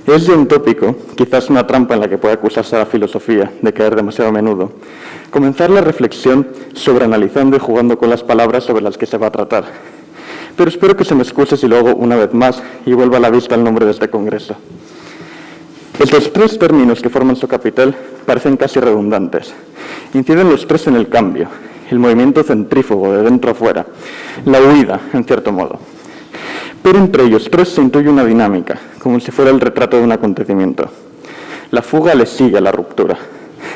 Es ya un tópico, quizás una trampa en la que puede acusarse a la filosofía de caer demasiado a menudo, comenzar la reflexión sobre analizando y jugando con las palabras sobre las que se va a tratar. Pero espero que se me excuse si lo hago una vez más y vuelva a la vista el nombre de este congreso. Estos tres términos que forman su capital parecen casi redundantes. Inciden los tres en el cambio, el movimiento centrífugo de dentro a fuera, la huida, en cierto modo. Pero entre ellos tres se intuye una dinámica, como si fuera el retrato de un acontecimiento. La fuga le sigue a la ruptura.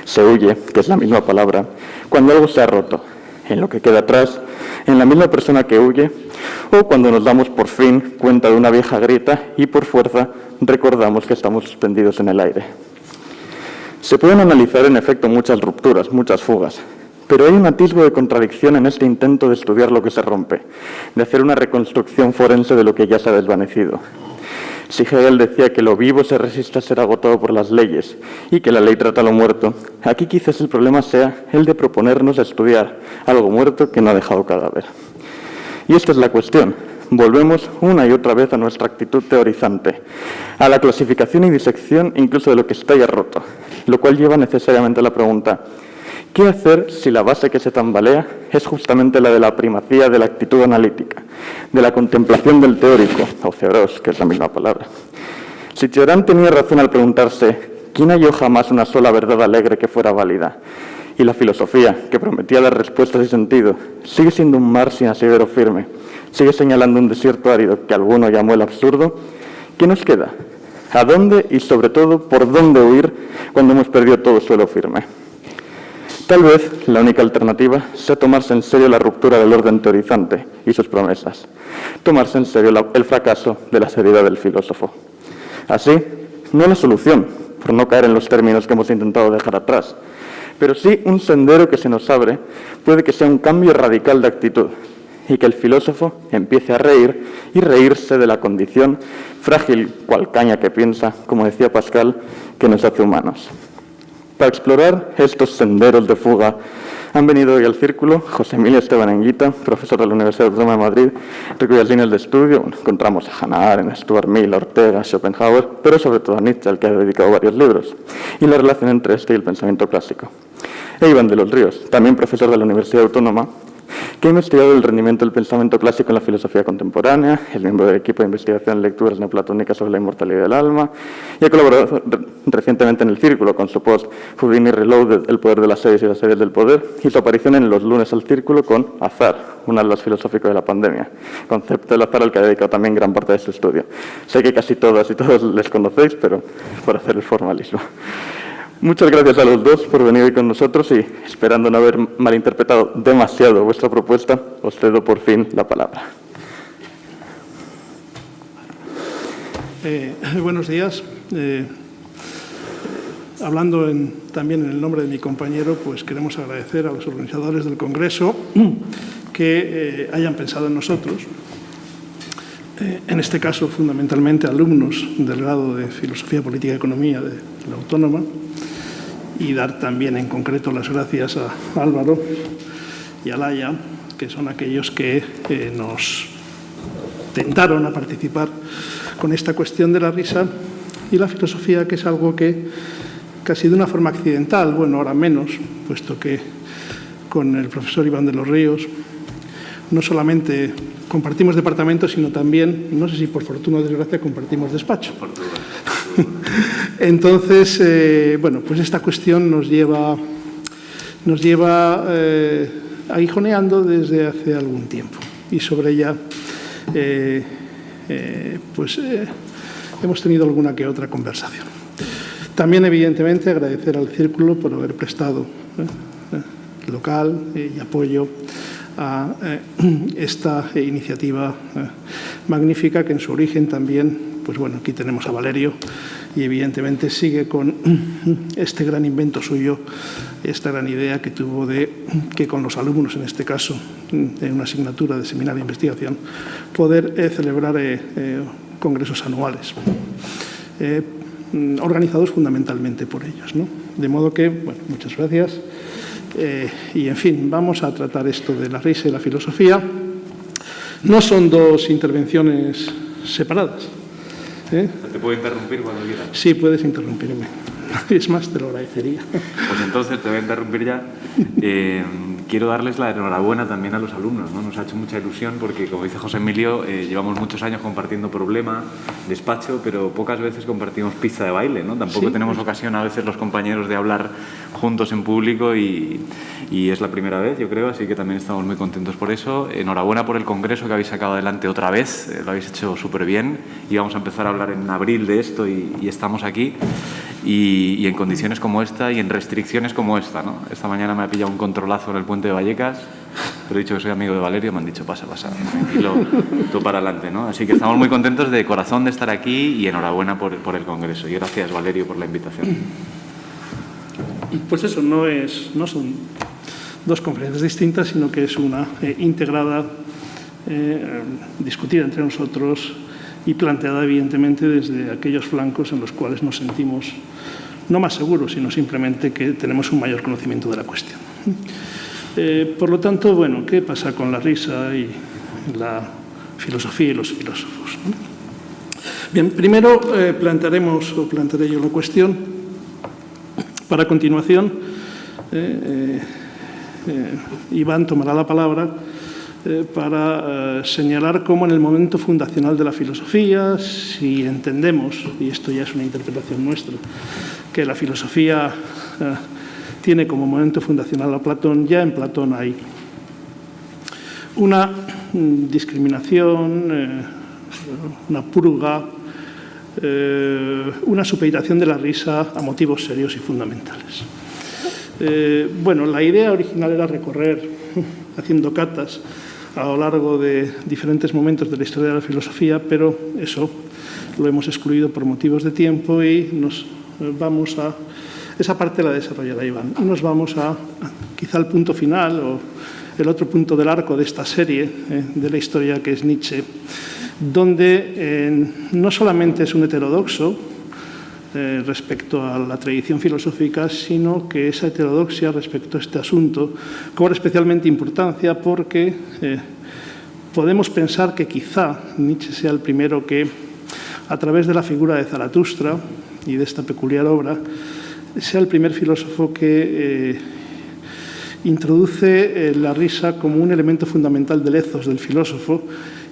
Se huye, que es la misma palabra, cuando algo se ha roto, en lo que queda atrás, en la misma persona que huye, o cuando nos damos por fin cuenta de una vieja grieta y por fuerza recordamos que estamos suspendidos en el aire. Se pueden analizar en efecto muchas rupturas, muchas fugas, pero hay un atisbo de contradicción en este intento de estudiar lo que se rompe, de hacer una reconstrucción forense de lo que ya se ha desvanecido. Si Hegel decía que lo vivo se resiste a ser agotado por las leyes y que la ley trata a lo muerto, aquí quizás el problema sea el de proponernos a estudiar algo muerto que no ha dejado cadáver. Y esta es la cuestión. Volvemos una y otra vez a nuestra actitud teorizante, a la clasificación y disección incluso de lo que está ya roto, lo cual lleva necesariamente a la pregunta: ¿qué hacer si la base que se tambalea es justamente la de la primacía de la actitud analítica, de la contemplación del teórico, o theoros, que es la misma palabra? Si Cioran tenía razón al preguntarse ¿quién halló jamás una sola verdad alegre que fuera válida? Y la filosofía, que prometía dar respuestas y sentido, sigue siendo un mar sin asidero firme, sigue señalando un desierto árido que alguno llamó el absurdo, ¿qué nos queda? ¿A dónde y, sobre todo, por dónde huir cuando hemos perdido todo suelo firme? Tal vez la única alternativa sea tomarse en serio la ruptura del orden teorizante y sus promesas, tomarse en serio el fracaso de la seriedad del filósofo. Así, no la solución, por no caer en los términos que hemos intentado dejar atrás, pero sí un sendero que se nos abre, puede que sea un cambio radical de actitud y que el filósofo empiece a reír y reírse de la condición frágil cual caña que piensa, como decía Pascal, que nos hace humanos. Para explorar estos senderos de fuga han venido hoy al círculo José Emilio Esteban Anguita, profesor de la Universidad Autónoma de Madrid, entre cuyas líneas de estudio encontramos a Hannah Arendt, Stuart Mill, Ortega, Schopenhauer, pero sobre todo a Nietzsche, al que ha dedicado varios libros, y la relación entre este y el pensamiento clásico. E Iván de los Ríos, también profesor de la Universidad Autónoma, que ha investigado el rendimiento del pensamiento clásico en la filosofía contemporánea, es miembro del equipo de investigación en lecturas neoplatónicas sobre la inmortalidad del alma, y ha colaborado recientemente en el Círculo con su post Houdini Reloaded, el poder de las series y las series del poder, y su aparición en Los lunes al Círculo con Azar, un atlas filosófico de la pandemia, concepto del azar al que ha dedicado también gran parte de su estudio. Sé que casi todas y todos les conocéis, pero por hacer el formalismo. Muchas gracias a los dos por venir hoy con nosotros y, esperando no haber malinterpretado demasiado vuestra propuesta, os cedo por fin la palabra. Buenos días. Hablando también en el nombre de mi compañero, pues queremos agradecer a los organizadores del Congreso que hayan pensado en nosotros. En este caso, fundamentalmente, alumnos del grado de Filosofía, Política y Economía de la Autónoma, y dar también en concreto las gracias a Álvaro y a Laia, que son aquellos que nos tentaron a participar con esta cuestión de la risa y la filosofía, que es algo que casi de una forma accidental, bueno, ahora menos, puesto que con el profesor Iván de los Ríos no solamente compartimos departamento, sino también, no sé si por fortuna o desgracia, compartimos despacho. Entonces, bueno, pues esta cuestión nos lleva aguijoneando desde hace algún tiempo. Y sobre ella, hemos tenido alguna que otra conversación. También, evidentemente, agradecer al Círculo por haber prestado local y apoyo a esta iniciativa magnífica, que en su origen también, pues bueno, aquí tenemos a Valerio y evidentemente sigue con este gran invento suyo, esta gran idea que tuvo de que con los alumnos, en este caso, en una asignatura de seminario de investigación, poder celebrar congresos anuales, organizados fundamentalmente por ellos, ¿no? De modo que, bueno, muchas gracias. Y, en fin, vamos a tratar esto de la risa y la filosofía. No son dos intervenciones separadas, ¿Te puedo interrumpir cuando quieras? Sí, puedes interrumpirme. Es más, te lo agradecería. Pues entonces te voy a interrumpir ya. Quiero darles la enhorabuena también a los alumnos, ¿no? Nos ha hecho mucha ilusión porque, como dice José Emilio, llevamos muchos años compartiendo problema, despacho, pero pocas veces compartimos pista de baile, ¿no? Tampoco tenemos ocasión a veces los compañeros de hablar juntos en público y es la primera vez, yo creo, así que también estamos muy contentos por eso. Enhorabuena por el congreso que habéis sacado adelante otra vez, lo habéis hecho súper bien y vamos a empezar a hablar en abril de esto y estamos aquí. Y en condiciones como esta y en restricciones como esta, ¿no? Esta mañana me ha pillado un controlazo en el puente de Vallecas, pero he dicho que soy amigo de Valerio, me han dicho pasa, tranquilo, tú para adelante, ¿no? Así que estamos muy contentos de corazón de estar aquí y enhorabuena por el congreso. Y gracias, Valerio, por la invitación. Pues eso, no son dos conferencias distintas, sino que es una integrada, discutida entre nosotros y planteada evidentemente desde aquellos flancos en los cuales nos sentimos no más seguros, sino simplemente que tenemos un mayor conocimiento de la cuestión. Por lo tanto, bueno, ¿qué pasa con la risa y la filosofía y los filósofos? Bien, primero plantearé yo la cuestión. Para a continuación, Iván tomará la palabra para señalar cómo en el momento fundacional de la filosofía, si entendemos, y esto ya es una interpretación nuestra, que la filosofía tiene como momento fundacional a Platón, ya en Platón hay una discriminación, una purga, una supeditación de la risa a motivos serios y fundamentales. Bueno, la idea original era recorrer, haciendo catas, a lo largo de diferentes momentos de la historia de la filosofía, pero eso lo hemos excluido por motivos de tiempo y nos vamos a... Esa parte la desarrollará Iván. Y nos vamos a quizá al punto final o el otro punto del arco de esta serie de la historia, que es Nietzsche, donde no solamente es un heterodoxo respecto a la tradición filosófica, sino que esa heterodoxia respecto a este asunto cobra especialmente importancia porque podemos pensar que quizá Nietzsche sea el primero que, a través de la figura de Zaratustra y de esta peculiar obra, sea el primer filósofo que introduce la risa como un elemento fundamental del ethos del filósofo,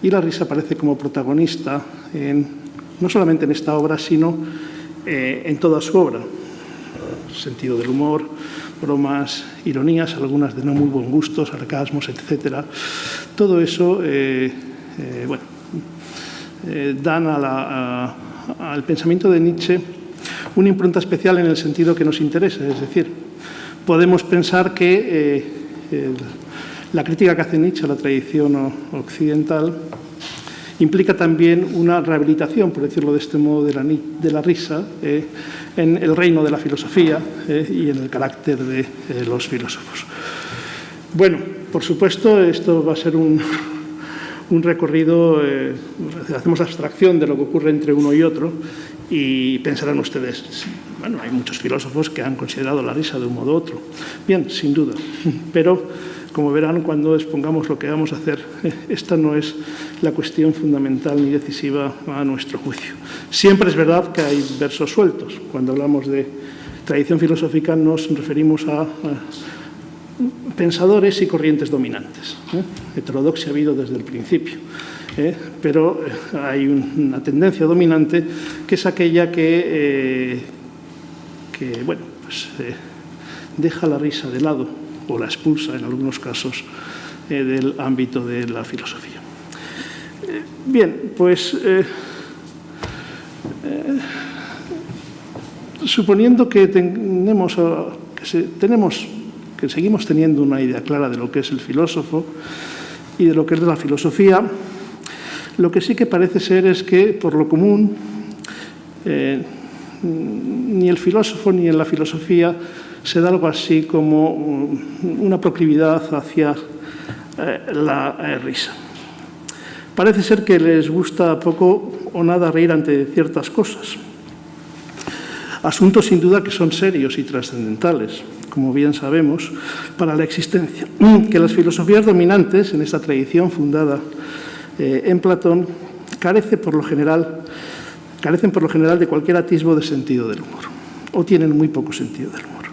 y la risa aparece como protagonista no solamente en esta obra, sino en toda su obra. Sentido del humor, bromas, ironías, algunas de no muy buen gusto, sarcasmos, etc. Todo eso dan al pensamiento de Nietzsche una impronta especial en el sentido que nos interesa. Es decir, podemos pensar que la crítica que hace Nietzsche a la tradición occidental implica también una rehabilitación, por decirlo de este modo, de la risa en el reino de la filosofía y en el carácter de los filósofos. Bueno, por supuesto, esto va a ser un recorrido, hacemos abstracción de lo que ocurre entre uno y otro y pensarán ustedes, bueno, hay muchos filósofos que han considerado la risa de un modo u otro. Bien, sin duda, pero como verán cuando expongamos lo que vamos a hacer, esta no es la cuestión fundamental ni decisiva a nuestro juicio. Siempre es verdad que hay versos sueltos. Cuando hablamos de tradición filosófica nos referimos a pensadores y corrientes dominantes. Heterodoxia ha habido desde el principio, pero hay una tendencia dominante que es aquella que deja la risa de lado o la expulsa en algunos casos del ámbito de la filosofía. Bien, pues suponiendo que seguimos teniendo una idea clara de lo que es el filósofo y de lo que es la filosofía, lo que sí que parece ser es que, por lo común, ni el filósofo ni en la filosofía se da algo así como una proclividad hacia la risa. Parece ser que les gusta poco o nada reír ante ciertas cosas. Asuntos sin duda que son serios y trascendentales, como bien sabemos, para la existencia. Que las filosofías dominantes en esta tradición fundada en Platón carece por lo general carecen por lo general de cualquier atisbo de sentido del humor, o tienen muy poco sentido del humor.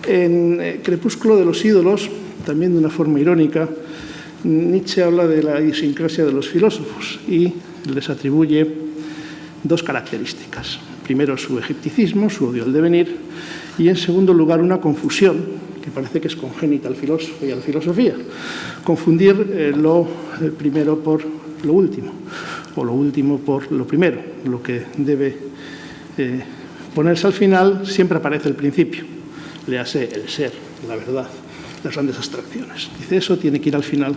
En Crepúsculo de los ídolos, también de una forma irónica, Nietzsche habla de la idiosincrasia de los filósofos y les atribuye dos características. Primero, su egipticismo, su odio al devenir, y en segundo lugar, una confusión que parece que es congénita al filósofo y a la filosofía. Confundir lo primero por lo último, o lo último por lo primero. Lo que debe ponerse al final siempre aparece al principio. Léase el ser, la verdad, las grandes abstracciones. Dice, eso tiene que ir al final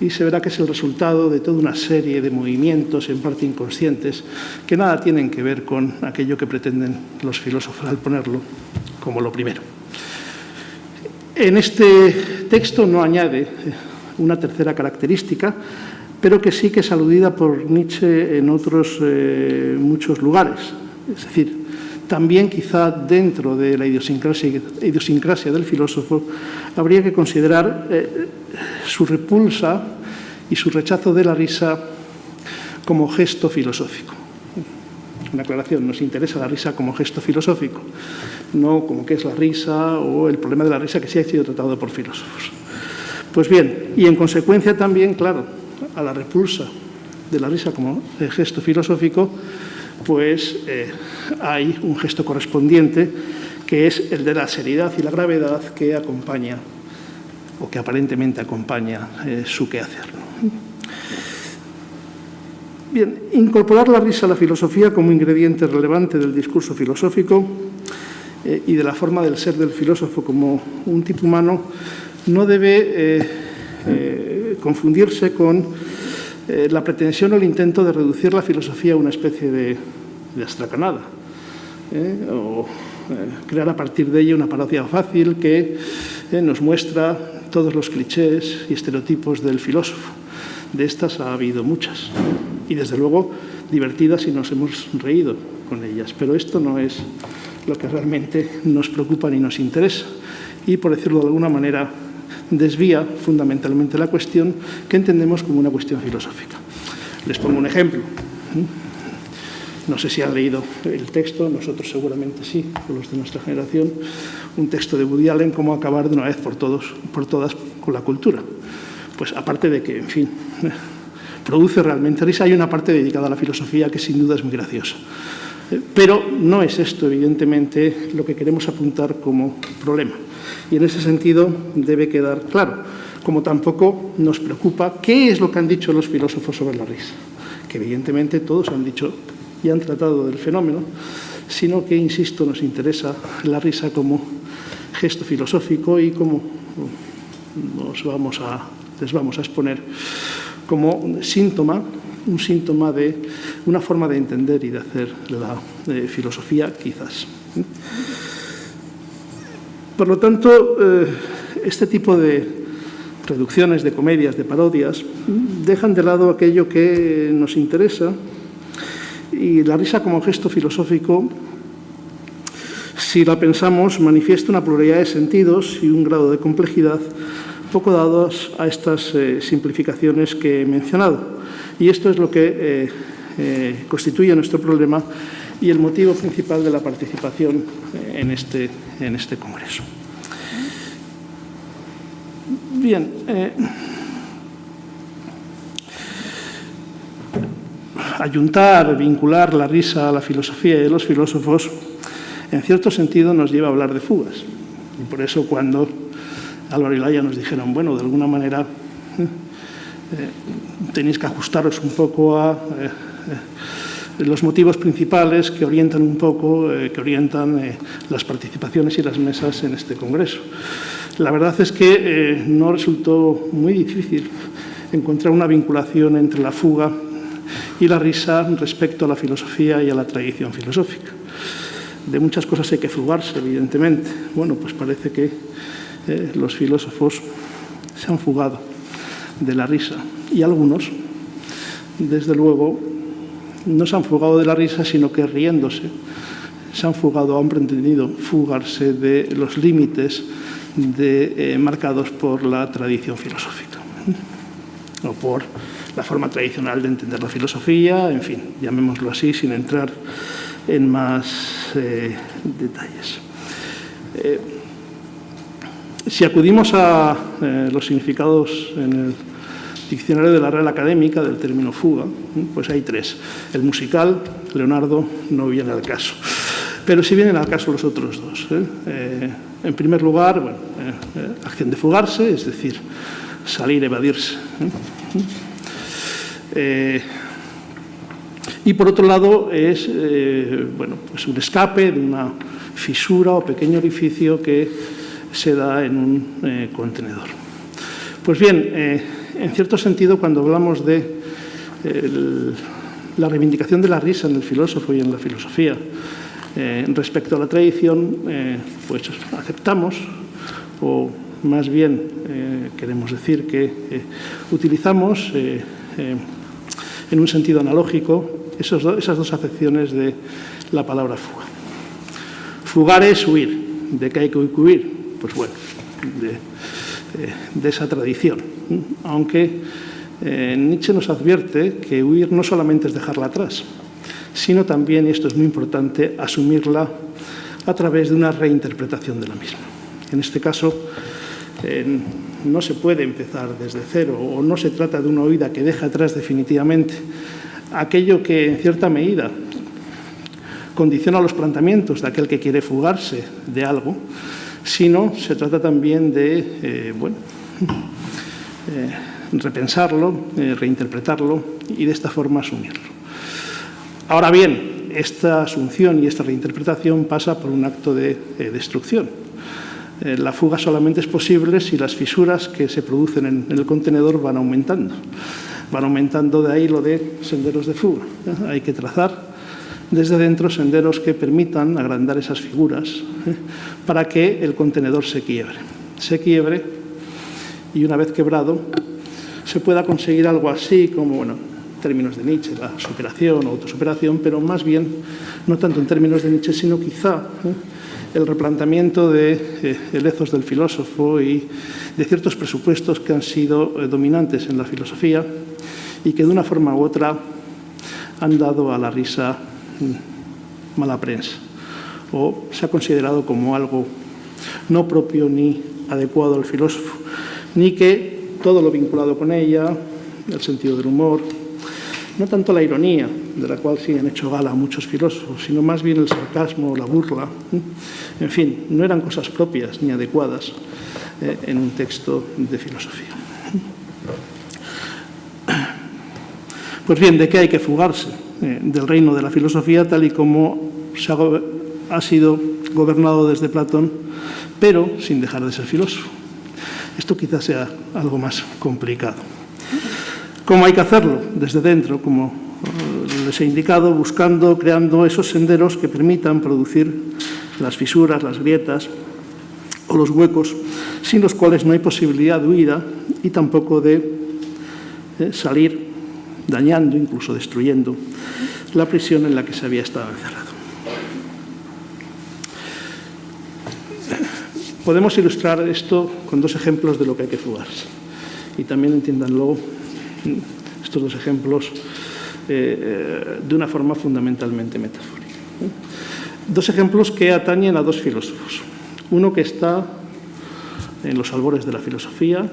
y se verá que es el resultado de toda una serie de movimientos, en parte inconscientes, que nada tienen que ver con aquello que pretenden los filósofos al ponerlo como lo primero. En este texto no añade una tercera característica, pero que sí que es aludida por Nietzsche en otros muchos lugares. Es decir, también quizá dentro de la idiosincrasia del filósofo habría que considerar su repulsa y su rechazo de la risa como gesto filosófico. Una aclaración, nos interesa la risa como gesto filosófico, no como qué es la risa o el problema de la risa que sí ha sido tratado por filósofos. Pues bien, y en consecuencia también, claro, a la repulsa de la risa como gesto filosófico, pues hay un gesto correspondiente que es el de la seriedad y la gravedad que acompaña o que aparentemente acompaña su quehacer. Bien, incorporar la risa a la filosofía como ingrediente relevante del discurso filosófico y de la forma del ser del filósofo como un tipo humano no debe confundirse con la pretensión o el intento de reducir la filosofía a una especie de astracanada, o crear a partir de ella una parodia fácil que nos muestra todos los clichés y estereotipos del filósofo. De estas ha habido muchas y, desde luego, divertidas y nos hemos reído con ellas. Pero esto no es lo que realmente nos preocupa ni nos interesa y, por decirlo de alguna manera, desvía fundamentalmente la cuestión que entendemos como una cuestión filosófica. Les pongo un ejemplo. No sé si han leído el texto, nosotros seguramente sí, los de nuestra generación, un texto de Woody Allen, Cómo acabar de una vez por todas con la cultura. Pues aparte de que, en fin, produce realmente risa, hay una parte dedicada a la filosofía que sin duda es muy graciosa. Pero no es esto, evidentemente, lo que queremos apuntar como problema. Y en ese sentido debe quedar claro, como tampoco nos preocupa qué es lo que han dicho los filósofos sobre la risa, que evidentemente todos han dicho y han tratado del fenómeno, sino que, insisto, nos interesa la risa como gesto filosófico y como les vamos a exponer como síntoma, un síntoma de una forma de entender y de hacer la filosofía, quizás. Por lo tanto, este tipo de reducciones, de comedias, de parodias, dejan de lado aquello que nos interesa. Y la risa como gesto filosófico, si la pensamos, manifiesta una pluralidad de sentidos y un grado de complejidad poco dados a estas simplificaciones que he mencionado. Y esto es lo que constituye nuestro problema y el motivo principal de la participación en este congreso. Bien. Ayuntar, vincular la risa a la filosofía y a los filósofos, en cierto sentido nos lleva a hablar de fugas. Y por eso cuando Álvaro y Laia nos dijeron, bueno, de alguna manera tenéis que ajustaros un poco a los motivos principales que orientan un poco, las participaciones y las mesas en este congreso. La verdad es que no resultó muy difícil encontrar una vinculación entre la fuga y la risa respecto a la filosofía y a la tradición filosófica. De muchas cosas hay que fugarse, evidentemente. Bueno, pues parece que los filósofos se han fugado de la risa y algunos, desde luego, no se han fugado de la risa, sino que riéndose se han fugado, han pretendido fugarse de los límites marcados por la tradición filosófica o por la forma tradicional de entender la filosofía, en fin, llamémoslo así, sin entrar en más detalles. Si acudimos a los significados en el diccionario de la Real Académica del término fuga, pues hay 3. El musical, Leonardo, no viene al caso. Pero sí vienen al caso los otros 2. En primer lugar, bueno, acción de fugarse, es decir, salir, evadirse. Y por otro lado es bueno, pues un escape de una fisura o pequeño orificio que se da en un contenedor. Pues bien, en cierto sentido, cuando hablamos de la reivindicación de la risa en el filósofo y en la filosofía respecto a la tradición, pues aceptamos, o más bien queremos decir que utilizamos en un sentido analógico esas 2 acepciones de la palabra fuga. Fugar es huir. ¿De qué hay que huir? Pues bueno, de esa tradición. Aunque Nietzsche nos advierte que huir no solamente es dejarla atrás, sino también, y esto es muy importante, asumirla a través de una reinterpretación de la misma. En este caso, no se puede empezar desde cero, o no se trata de una huida que deja atrás definitivamente aquello que, en cierta medida, condiciona los planteamientos de aquel que quiere fugarse de algo, sino se trata también de repensarlo, reinterpretarlo y de esta forma asumirlo. Ahora bien, esta asunción y esta reinterpretación pasa por un acto de destrucción. La fuga solamente es posible si las fisuras que se producen en el contenedor van aumentando. Van aumentando, de ahí lo de senderos de fuga. Hay que trazar desde dentro senderos que permitan agrandar esas figuras para que el contenedor se quiebre. Se quiebre y una vez quebrado se pueda conseguir algo así como, bueno, en términos de Nietzsche, la superación o autosuperación, pero más bien, no tanto en términos de Nietzsche, sino quizá el replanteamiento de el ethos del filósofo y de ciertos presupuestos que han sido dominantes en la filosofía y que de una forma u otra han dado a la risa mala prensa o se ha considerado como algo no propio ni adecuado al filósofo, ni que todo lo vinculado con ella, el sentido del humor, no tanto la ironía, de la cual sí han hecho gala muchos filósofos, sino más bien el sarcasmo, la burla, en fin, no eran cosas propias ni adecuadas en un texto de filosofía. Pues bien, ¿de qué hay que fugarse? Del reino de la filosofía tal y como ha sido gobernado desde Platón, pero sin dejar de ser filósofo. Esto quizás sea algo más complicado. ¿Cómo hay que hacerlo? Desde dentro, como les he indicado, buscando, creando esos senderos que permitan producir las fisuras, las grietas o los huecos, sin los cuales no hay posibilidad de huida y tampoco de salir dañando, incluso destruyendo, la prisión en la que se había estado encerrado. Podemos ilustrar esto con 2 ejemplos de lo que hay que fugarse. Y también entiéndanlo, estos 2 ejemplos, de una forma fundamentalmente metafórica. 2 ejemplos que atañen a 2 filósofos. Uno que está en los albores de la filosofía,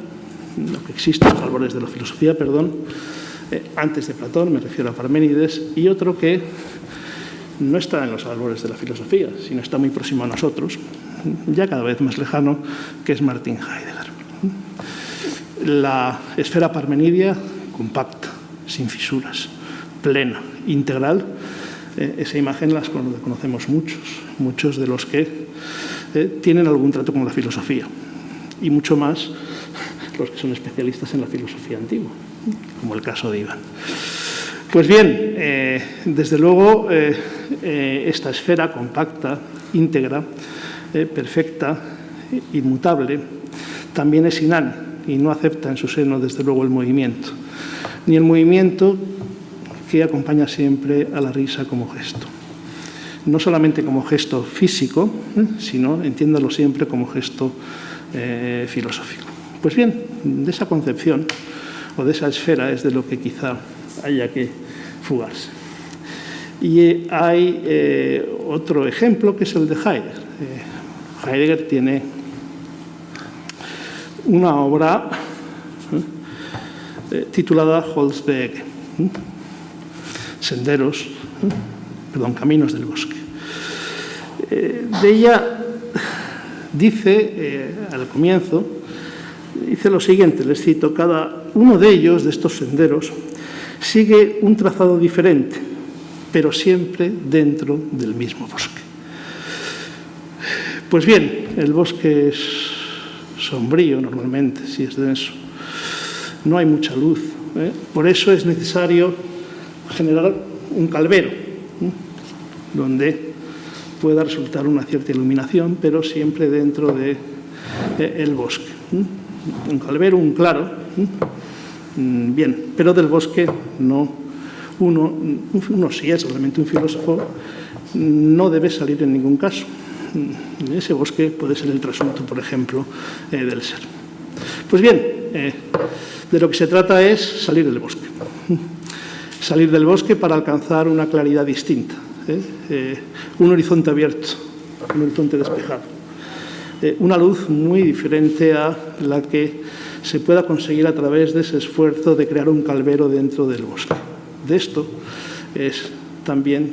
lo que existe en los albores de la filosofía, antes de Platón, me refiero a Parménides, y otro que no está en los albores de la filosofía, sino está muy próximo a nosotros, ya cada vez más lejano, que es Martin Heidegger. La esfera parmenidia, compacta, sin fisuras, plena, integral, esa imagen la conocemos muchos de los que tienen algún trato con la filosofía, y mucho más los que son especialistas en la filosofía antigua, como el caso de Iván. Pues bien, desde luego, esta esfera compacta, íntegra, perfecta, inmutable, también es inane y no acepta en su seno, desde luego, el movimiento, ni el movimiento que acompaña siempre a la risa como gesto. No solamente como gesto físico, sino, entiéndalo siempre, como gesto filosófico. Pues bien, de esa concepción o de esa esfera es de lo que quizá haya que fugarse. Y hay otro ejemplo que es el de Heidegger. Heidegger tiene una obra titulada Holzwege, Caminos del bosque. De ella dice, al comienzo, dice lo siguiente, les cito: cada uno de ellos, de estos senderos, sigue un trazado diferente, pero siempre dentro del mismo bosque. Pues bien, el bosque es sombrío normalmente, si es denso. No hay mucha luz. Por eso es necesario generar un calvero, donde pueda resultar una cierta iluminación, pero siempre dentro del bosque. Un calvero, un claro. Bien, pero del bosque no. Uno si es realmente un filósofo, no debe salir en ningún caso. Ese bosque puede ser el trasunto, por ejemplo, del ser. Pues bien, de lo que se trata es salir del bosque. Salir del bosque para alcanzar una claridad distinta, un horizonte abierto, un horizonte despejado, una luz muy diferente a la que se pueda conseguir a través de ese esfuerzo de crear un calvero dentro del bosque. De esto es también,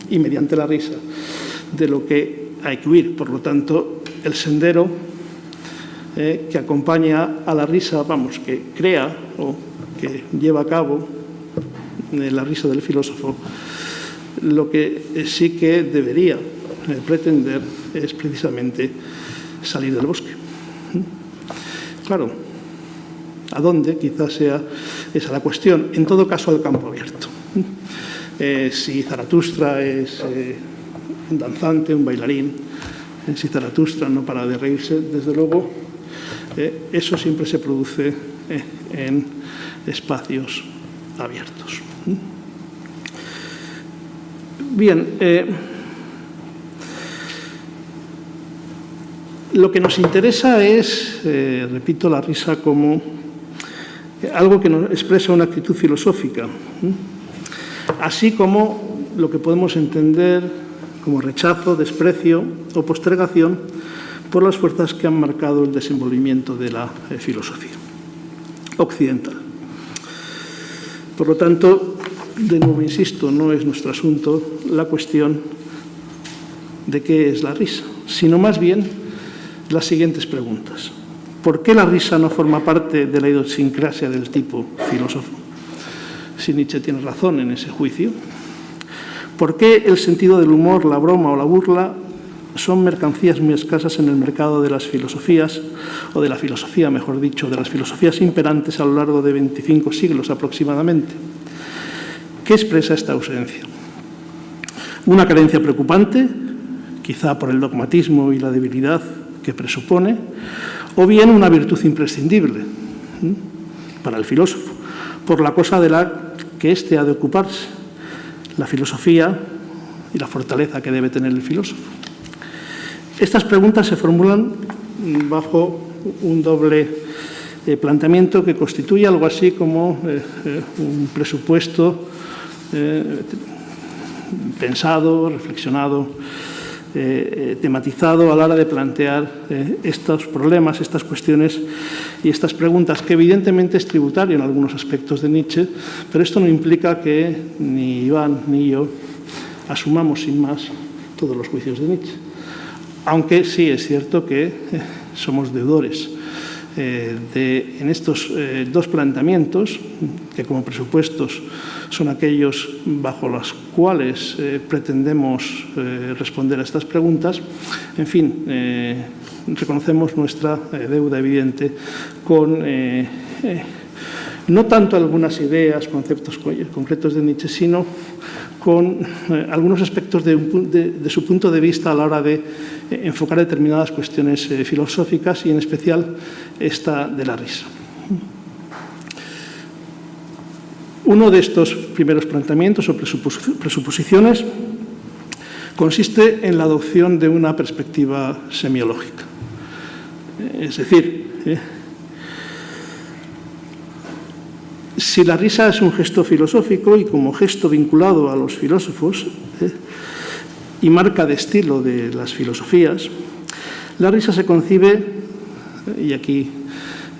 y mediante la risa, de lo que hay que huir. Por lo tanto, el sendero que acompaña a la risa, que crea o que lleva a cabo la risa del filósofo, lo que sí que debería pretender es precisamente salir del bosque. Claro, ¿a dónde? Quizás sea esa la cuestión. En todo caso, al campo abierto. Si Zaratustra es un danzante, un bailarín, si Zaratustra no para de reírse, desde luego, eso siempre se produce en espacios abiertos. Bien, lo que nos interesa es, repito, la risa como algo que nos expresa una actitud filosófica, así como lo que podemos entender como rechazo, desprecio o postergación por las fuerzas que han marcado el desenvolvimiento de la filosofía occidental. Por lo tanto, de nuevo insisto, no es nuestro asunto la cuestión de qué es la risa, sino más bien las siguientes preguntas. ¿Por qué la risa no forma parte de la idiosincrasia del tipo filósofo? Si Nietzsche tiene razón en ese juicio. ¿Por qué el sentido del humor, la broma o la burla son mercancías muy escasas en el mercado de las filosofías, o de la filosofía, mejor dicho, de las filosofías imperantes a lo largo de 25 siglos aproximadamente? ¿Qué expresa esta ausencia? Una carencia preocupante, quizá por el dogmatismo y la debilidad que presupone, o bien una virtud imprescindible para el filósofo, por la cosa de la que éste ha de ocuparse, la filosofía y la fortaleza que debe tener el filósofo. Estas preguntas se formulan bajo un doble planteamiento que constituye algo así como un presupuesto pensado, reflexionado, tematizado a la hora de plantear estos problemas, estas cuestiones y estas preguntas, que evidentemente es tributario en algunos aspectos de Nietzsche, pero esto no implica que ni Iván ni yo asumamos sin más todos los juicios de Nietzsche. Aunque sí es cierto que somos deudores en estos dos planteamientos, que como presupuestos son aquellos bajo los cuales pretendemos responder a estas preguntas. En fin, reconocemos nuestra deuda evidente con no tanto algunas ideas, conceptos concretos de Nietzsche, sino con algunos aspectos de su punto de vista a la hora de enfocar determinadas cuestiones filosóficas y en especial esta de la risa. Uno de estos primeros planteamientos o presuposiciones consiste en la adopción de una perspectiva semiológica. Es decir, Si la risa es un gesto filosófico y como gesto vinculado a los filósofos y marca de estilo de las filosofías, la risa se concibe, y aquí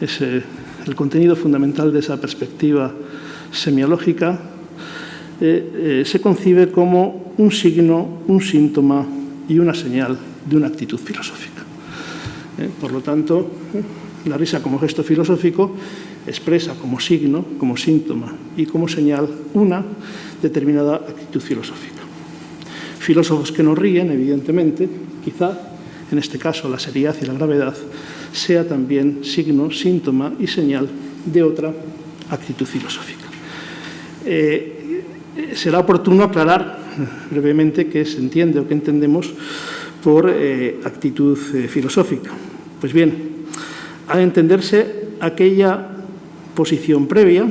es el contenido fundamental de esa perspectiva semiológica, se concibe como un signo, un síntoma y una señal de una actitud filosófica. Por lo tanto, la risa como gesto filosófico expresa como signo, como síntoma y como señal una determinada actitud filosófica. Filósofos que no ríen, evidentemente, quizá, en este caso, la seriedad y la gravedad, sea también signo, síntoma y señal de otra actitud filosófica. Será oportuno aclarar brevemente qué se entiende o qué entendemos por actitud filosófica. Pues bien, ha de entenderse aquella posición previa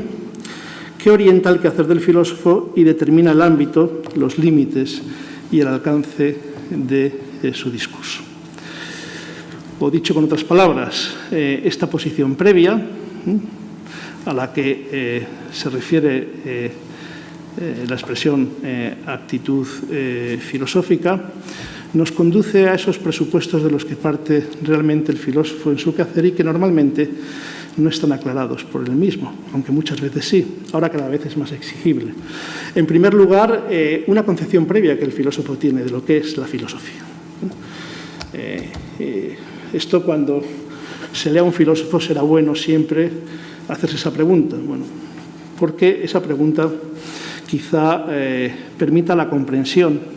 que orienta el quehacer del filósofo y determina el ámbito, los límites y el alcance de su discurso. O dicho con otras palabras, esta posición previa, a la que se refiere la expresión actitud filosófica, nos conduce a esos presupuestos de los que parte realmente el filósofo en su quehacer y que normalmente no están aclarados por él mismo, aunque muchas veces sí, ahora cada vez es más exigible. En primer lugar, una concepción previa que el filósofo tiene de lo que es la filosofía. Esto, cuando se lea a un filósofo, será bueno siempre hacerse esa pregunta. Bueno, porque esa pregunta quizá permita la comprensión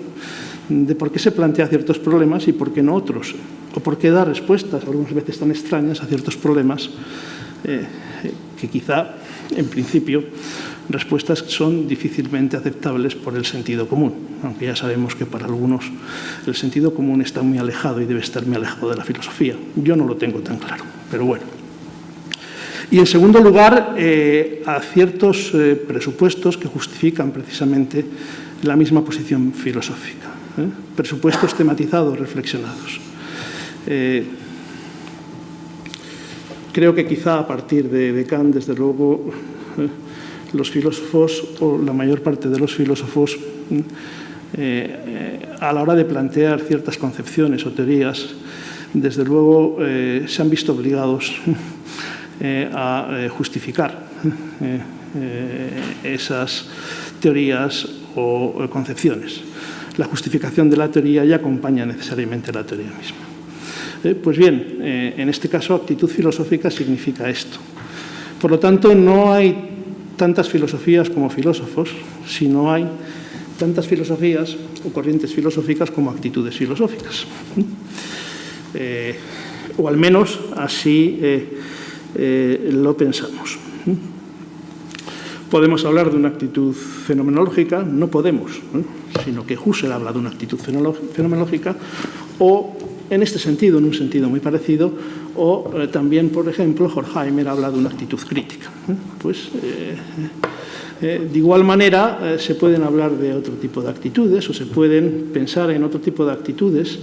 de por qué se plantea ciertos problemas y por qué no otros, o por qué da respuestas, algunas veces tan extrañas, a ciertos problemas que quizá, en principio, respuestas son difícilmente aceptables por el sentido común, aunque ya sabemos que para algunos el sentido común está muy alejado y debe estar muy alejado de la filosofía. Yo no lo tengo tan claro, pero bueno. Y en segundo lugar, a ciertos presupuestos que justifican precisamente la misma posición filosófica, presupuestos tematizados, reflexionados. Creo que quizá a partir de Kant, desde luego, los filósofos, o la mayor parte de los filósofos, a la hora de plantear ciertas concepciones o teorías, desde luego se han visto obligados a justificar esas teorías o concepciones. La justificación de la teoría ya acompaña necesariamente la teoría misma. Pues bien, en este caso, actitud filosófica significa esto. Por lo tanto, no hay tantas filosofías como filósofos, sino hay tantas filosofías o corrientes filosóficas como actitudes filosóficas. O al menos así lo pensamos. Podemos hablar de una actitud fenomenológica, no podemos, sino que Husserl habla de una actitud fenomenológica, o en este sentido, en un sentido muy parecido, o también, por ejemplo, Horkheimer habla de una actitud crítica. Pues, de igual manera, se pueden hablar de otro tipo de actitudes o se pueden pensar en otro tipo de actitudes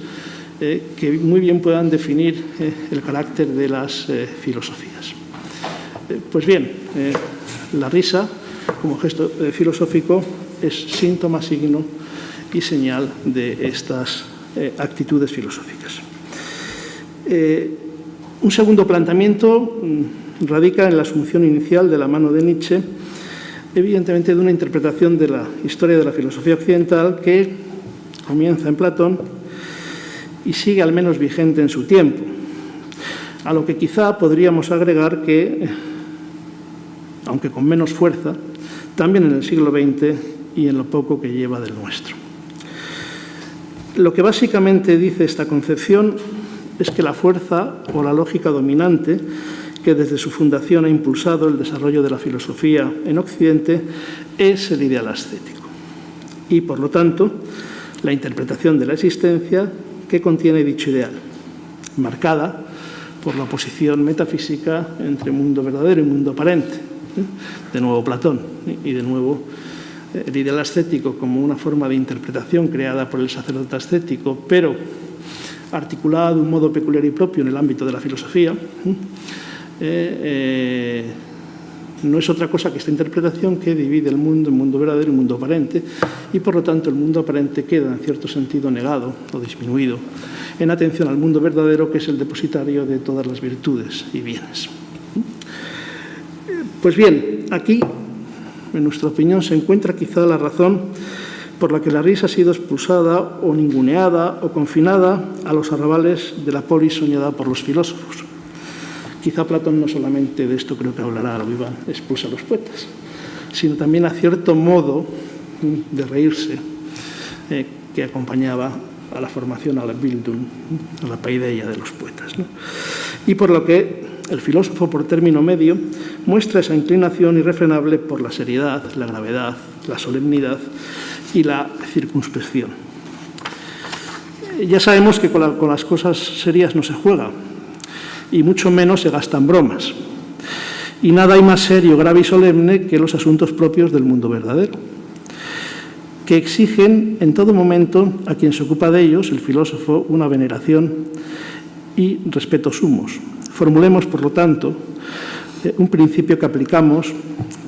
que muy bien puedan definir el carácter de las filosofías. Pues bien, la risa, como gesto filosófico, es síntoma, signo y señal de estas actitudes filosóficas. Un segundo planteamiento radica en la asunción inicial de la mano de Nietzsche, evidentemente de una interpretación de la historia de la filosofía occidental que comienza en Platón y sigue al menos vigente en su tiempo, a lo que quizá podríamos agregar que, aunque con menos fuerza, también en el siglo XX y en lo poco que lleva del nuestro. Lo que básicamente dice esta concepción es que la fuerza o la lógica dominante que desde su fundación ha impulsado el desarrollo de la filosofía en Occidente es el ideal ascético y, por lo tanto, la interpretación de la existencia que contiene dicho ideal, marcada por la oposición metafísica entre mundo verdadero y mundo aparente. De nuevo Platón y de nuevo el ideal ascético como una forma de interpretación creada por el sacerdote ascético, pero articulada de un modo peculiar y propio en el ámbito de la filosofía, No es otra cosa que esta interpretación que divide el mundo en mundo verdadero y mundo aparente, y por lo tanto el mundo aparente queda en cierto sentido negado o disminuido en atención al mundo verdadero, que es el depositario de todas las virtudes y bienes. Pues bien, aquí, en nuestra opinión, se encuentra quizá la razón por la que la risa ha sido expulsada o ninguneada o confinada a los arrabales de la polis soñada por los filósofos. Quizá Platón no solamente de esto creo que hablará, lo iba expulsa a los poetas, sino también a cierto modo de reírse que acompañaba a la formación, a la Bildung, a la paideia de los poetas, ¿no? Y por lo que el filósofo, por término medio, muestra esa inclinación irrefrenable por la seriedad, la gravedad, la solemnidad y la circunspección. Ya sabemos que con las cosas serias no se juega, y mucho menos se gastan bromas. Y nada hay más serio, grave y solemne que los asuntos propios del mundo verdadero, que exigen en todo momento a quien se ocupa de ellos, el filósofo, una veneración y respeto sumos. Formulemos, por lo tanto, un principio que aplicamos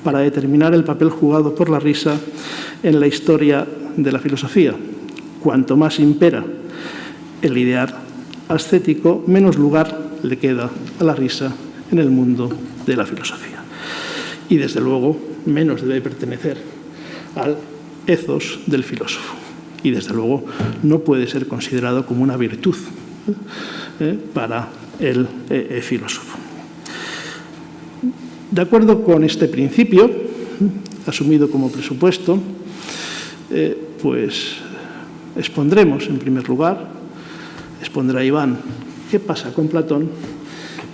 para determinar el papel jugado por la risa en la historia de la filosofía. Cuanto más impera el ideal ascético, menos lugar le queda a la risa en el mundo de la filosofía. Y, desde luego, menos debe pertenecer al ethos del filósofo. Y, desde luego, no puede ser considerado como una virtud para el filósofo. De acuerdo con este principio, asumido como presupuesto, pues expondremos, en primer lugar, expondrá Iván qué pasa con Platón,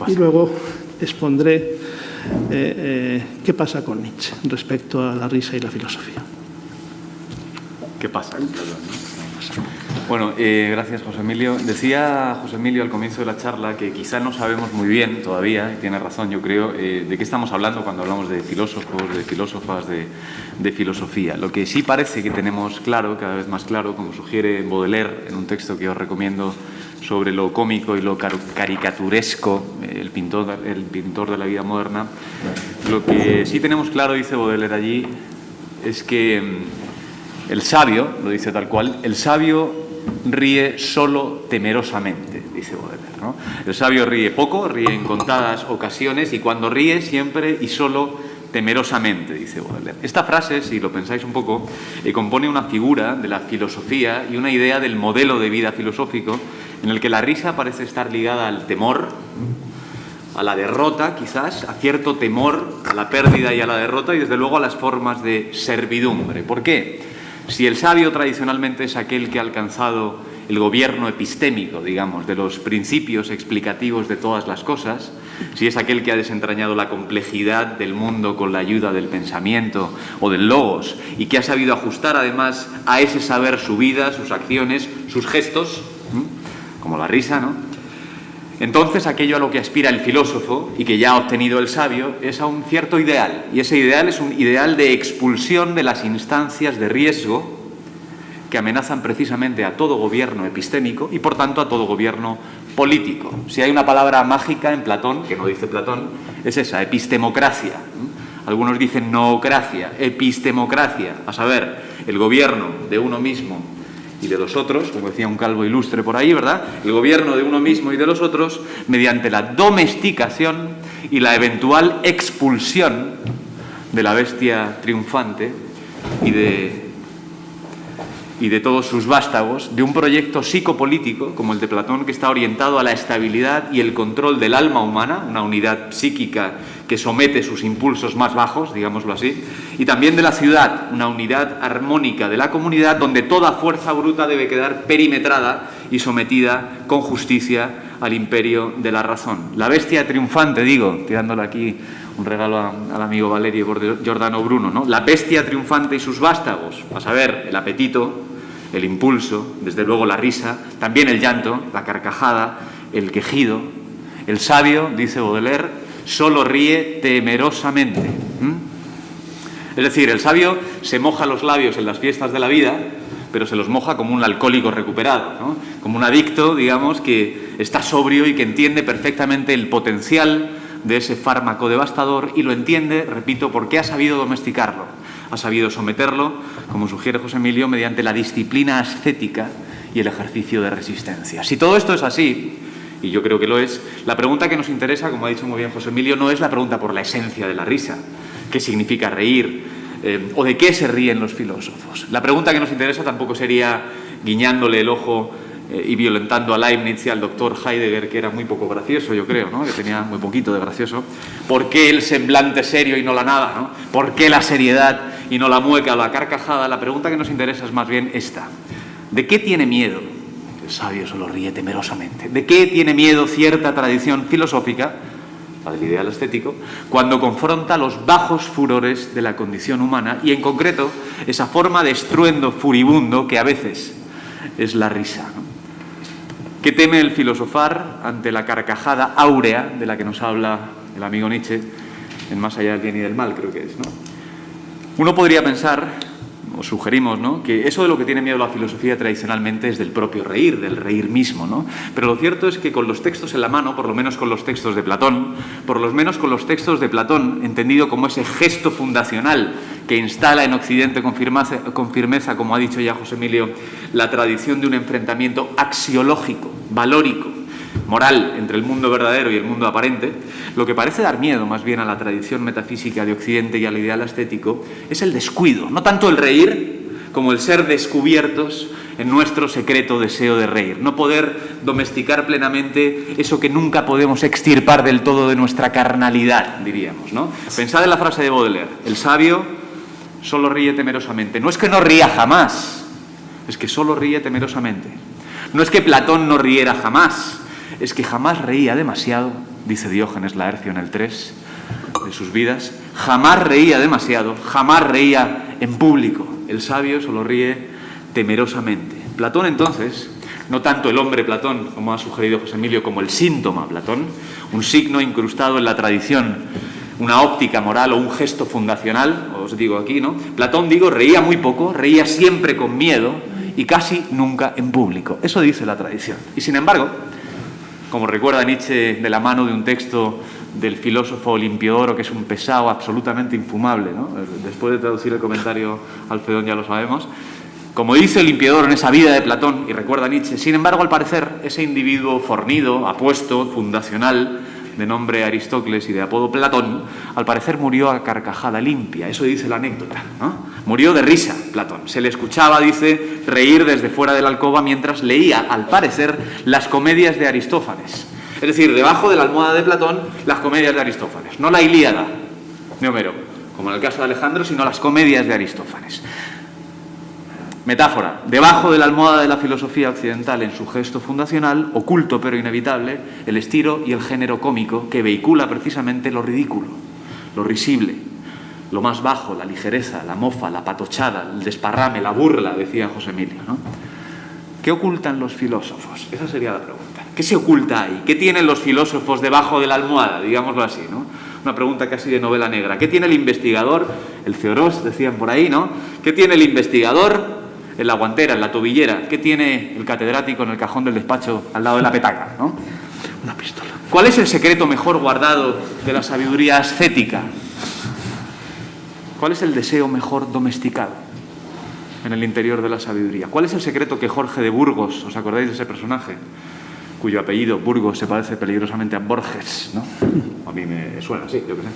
y luego expondré qué pasa con Nietzsche respecto a la risa y la filosofía. ¿Qué pasa con Platón, ¿no? Bueno, gracias, José Emilio. Decía José Emilio al comienzo de la charla que quizá no sabemos muy bien todavía, y tiene razón, yo creo, de qué estamos hablando cuando hablamos de filósofos, de filósofas, de filosofía. Lo que sí parece que tenemos claro, cada vez más claro, como sugiere Baudelaire en un texto que os recomiendo sobre lo cómico y lo caricaturesco, el pintor de la vida moderna, lo que sí tenemos claro, dice Baudelaire allí, es que el sabio, lo dice tal cual, el sabio ríe solo temerosamente, dice Baudelaire, ¿no? El sabio ríe poco, ríe en contadas ocasiones, y cuando ríe siempre y solo temerosamente, dice Baudelaire. Esta frase, si lo pensáis un poco, compone una figura de la filosofía y una idea del modelo de vida filosófico en el que la risa parece estar ligada al temor, a la derrota quizás, a cierto temor, a la pérdida y a la derrota, y desde luego a las formas de servidumbre. ¿Por qué? Si el sabio tradicionalmente es aquel que ha alcanzado el gobierno epistémico, digamos, de los principios explicativos de todas las cosas, si es aquel que ha desentrañado la complejidad del mundo con la ayuda del pensamiento o del logos, y que ha sabido ajustar además a ese saber su vida, sus acciones, sus gestos, como la risa, ¿no? Entonces aquello a lo que aspira el filósofo y que ya ha obtenido el sabio es a un cierto ideal, y ese ideal es un ideal de expulsión de las instancias de riesgo que amenazan precisamente a todo gobierno epistémico y por tanto a todo gobierno político. Si hay una palabra mágica en Platón, que no dice Platón, es esa, epistemocracia. Algunos dicen noocracia, epistemocracia, a saber, el gobierno de uno mismo y de los otros, como decía un calvo ilustre por ahí, ¿verdad? El gobierno de uno mismo y de los otros mediante la domesticación y la eventual expulsión de la bestia triunfante y de todos sus vástagos, de un proyecto psicopolítico como el de Platón, que está orientado a la estabilidad y el control del alma humana, una unidad psíquica que somete sus impulsos más bajos, digámoslo así, y también de la ciudad, una unidad armónica de la comunidad donde toda fuerza bruta debe quedar perimetrada y sometida con justicia al imperio de la razón. La bestia triunfante, digo, tirándole aquí un regalo al amigo Valerio Giordano Bruno, ¿no? La bestia triunfante y sus vástagos, a saber, el apetito, el impulso, desde luego la risa, también el llanto, la carcajada, el quejido. El sabio, dice Baudelaire, solo ríe temerosamente. Es decir, el sabio se moja los labios en las fiestas de la vida, pero se los moja como un alcohólico recuperado, ¿no? Como un adicto, digamos, que está sobrio y que entiende perfectamente el potencial de ese fármaco devastador y lo entiende, repito, porque ha sabido domesticarlo, ha sabido someterlo, como sugiere José Emilio, mediante la disciplina ascética y el ejercicio de resistencia. Si todo esto es así, y yo creo que lo es, la pregunta que nos interesa, como ha dicho muy bien José Emilio, no es la pregunta por la esencia de la risa, qué significa reír, o de qué se ríen los filósofos. La pregunta que nos interesa tampoco sería guiñándole el ojo y violentando a Leibniz y al doctor Heidegger, que era muy poco gracioso, yo creo, ¿no? Que tenía muy poquito de gracioso. ¿Por qué el semblante serio y no la nada, ¿no? ¿Por qué la seriedad y no la mueca o la carcajada? La pregunta que nos interesa es más bien esta. ¿De qué tiene miedo? El sabio solo ríe temerosamente. ¿De qué tiene miedo cierta tradición filosófica, la del ideal estético, cuando confronta los bajos furores de la condición humana y, en concreto, esa forma de estruendo furibundo que a veces es la risa, ¿no? ¿Qué teme el filosofar ante la carcajada áurea de la que nos habla el amigo Nietzsche en Más allá del bien y del mal, creo que es, ¿no? Uno podría pensar, o sugerimos, ¿no?, que eso de lo que tiene miedo la filosofía tradicionalmente es del propio reír, del reír mismo, ¿no? Pero lo cierto es que con los textos en la mano, por lo menos con los textos de Platón, entendido como ese gesto fundacional que instala en Occidente con firmeza, como ha dicho ya José Emilio, la tradición de un enfrentamiento axiológico, valórico, moral entre el mundo verdadero y el mundo aparente, lo que parece dar miedo más bien a la tradición metafísica de Occidente y al ideal estético es el descuido, no tanto el reír como el ser descubiertos en nuestro secreto deseo de reír, no poder domesticar plenamente eso que nunca podemos extirpar del todo de nuestra carnalidad, diríamos, ¿no? Pensad en la frase de Baudelaire: el sabio solo ríe temerosamente. No es que no ría jamás, es que solo ríe temerosamente. No es que Platón no riera jamás, es que jamás reía demasiado, dice Diógenes Laercio en el 3 de sus vidas. Jamás reía demasiado, jamás reía en público. El sabio solo ríe temerosamente. Platón, entonces, no tanto el hombre Platón, como ha sugerido José Emilio, como el síntoma Platón, un signo incrustado en la tradición, una óptica moral o un gesto fundacional, os digo aquí, ¿no? Platón, digo, reía muy poco, reía siempre con miedo y casi nunca en público. Eso dice la tradición. Y sin embargo, como recuerda Nietzsche de la mano de un texto del filósofo Olimpiodoro, que es un pesado absolutamente infumable, ¿no? Después de traducir el comentario Alfedón ya lo sabemos. Como dice Olimpiodoro en esa vida de Platón, y recuerda Nietzsche, sin embargo, al parecer, ese individuo fornido, apuesto, fundacional, de nombre Aristócles y de apodo Platón, al parecer murió a carcajada limpia. Eso dice la anécdota, ¿no? Murió de risa, Platón. Se le escuchaba, dice, reír desde fuera de la alcoba mientras leía, al parecer, las comedias de Aristófanes. Es decir, debajo de la almohada de Platón, las comedias de Aristófanes. No la Ilíada de Homero, como en el caso de Alejandro, sino las comedias de Aristófanes. Metáfora: debajo de la almohada de la filosofía occidental, en su gesto fundacional, oculto pero inevitable, el estilo y el género cómico que vehicula precisamente lo ridículo, lo risible, lo más bajo, la ligereza, la mofa, la patochada, el desparrame, la burla, decía José Emilio, ¿no? ¿Qué ocultan los filósofos? Esa sería la pregunta. ¿Qué se oculta ahí? ¿Qué tienen los filósofos debajo de la almohada? Digámoslo así, ¿no? Una pregunta casi de novela negra. ¿Qué tiene el investigador? El Ceorós, decían por ahí, ¿no? ¿Qué tiene el investigador en la guantera, en la tobillera? ¿Qué tiene el catedrático en el cajón del despacho al lado de la petaca, ¿no? Una pistola. ¿Cuál es el secreto mejor guardado de la sabiduría ascética? ¿Cuál es el deseo mejor domesticado en el interior de la sabiduría? ¿Cuál es el secreto que Jorge de Burgos, os acordáis de ese personaje, cuyo apellido Burgos se parece peligrosamente a Borges, ¿no? A mí me suena así, yo qué sé.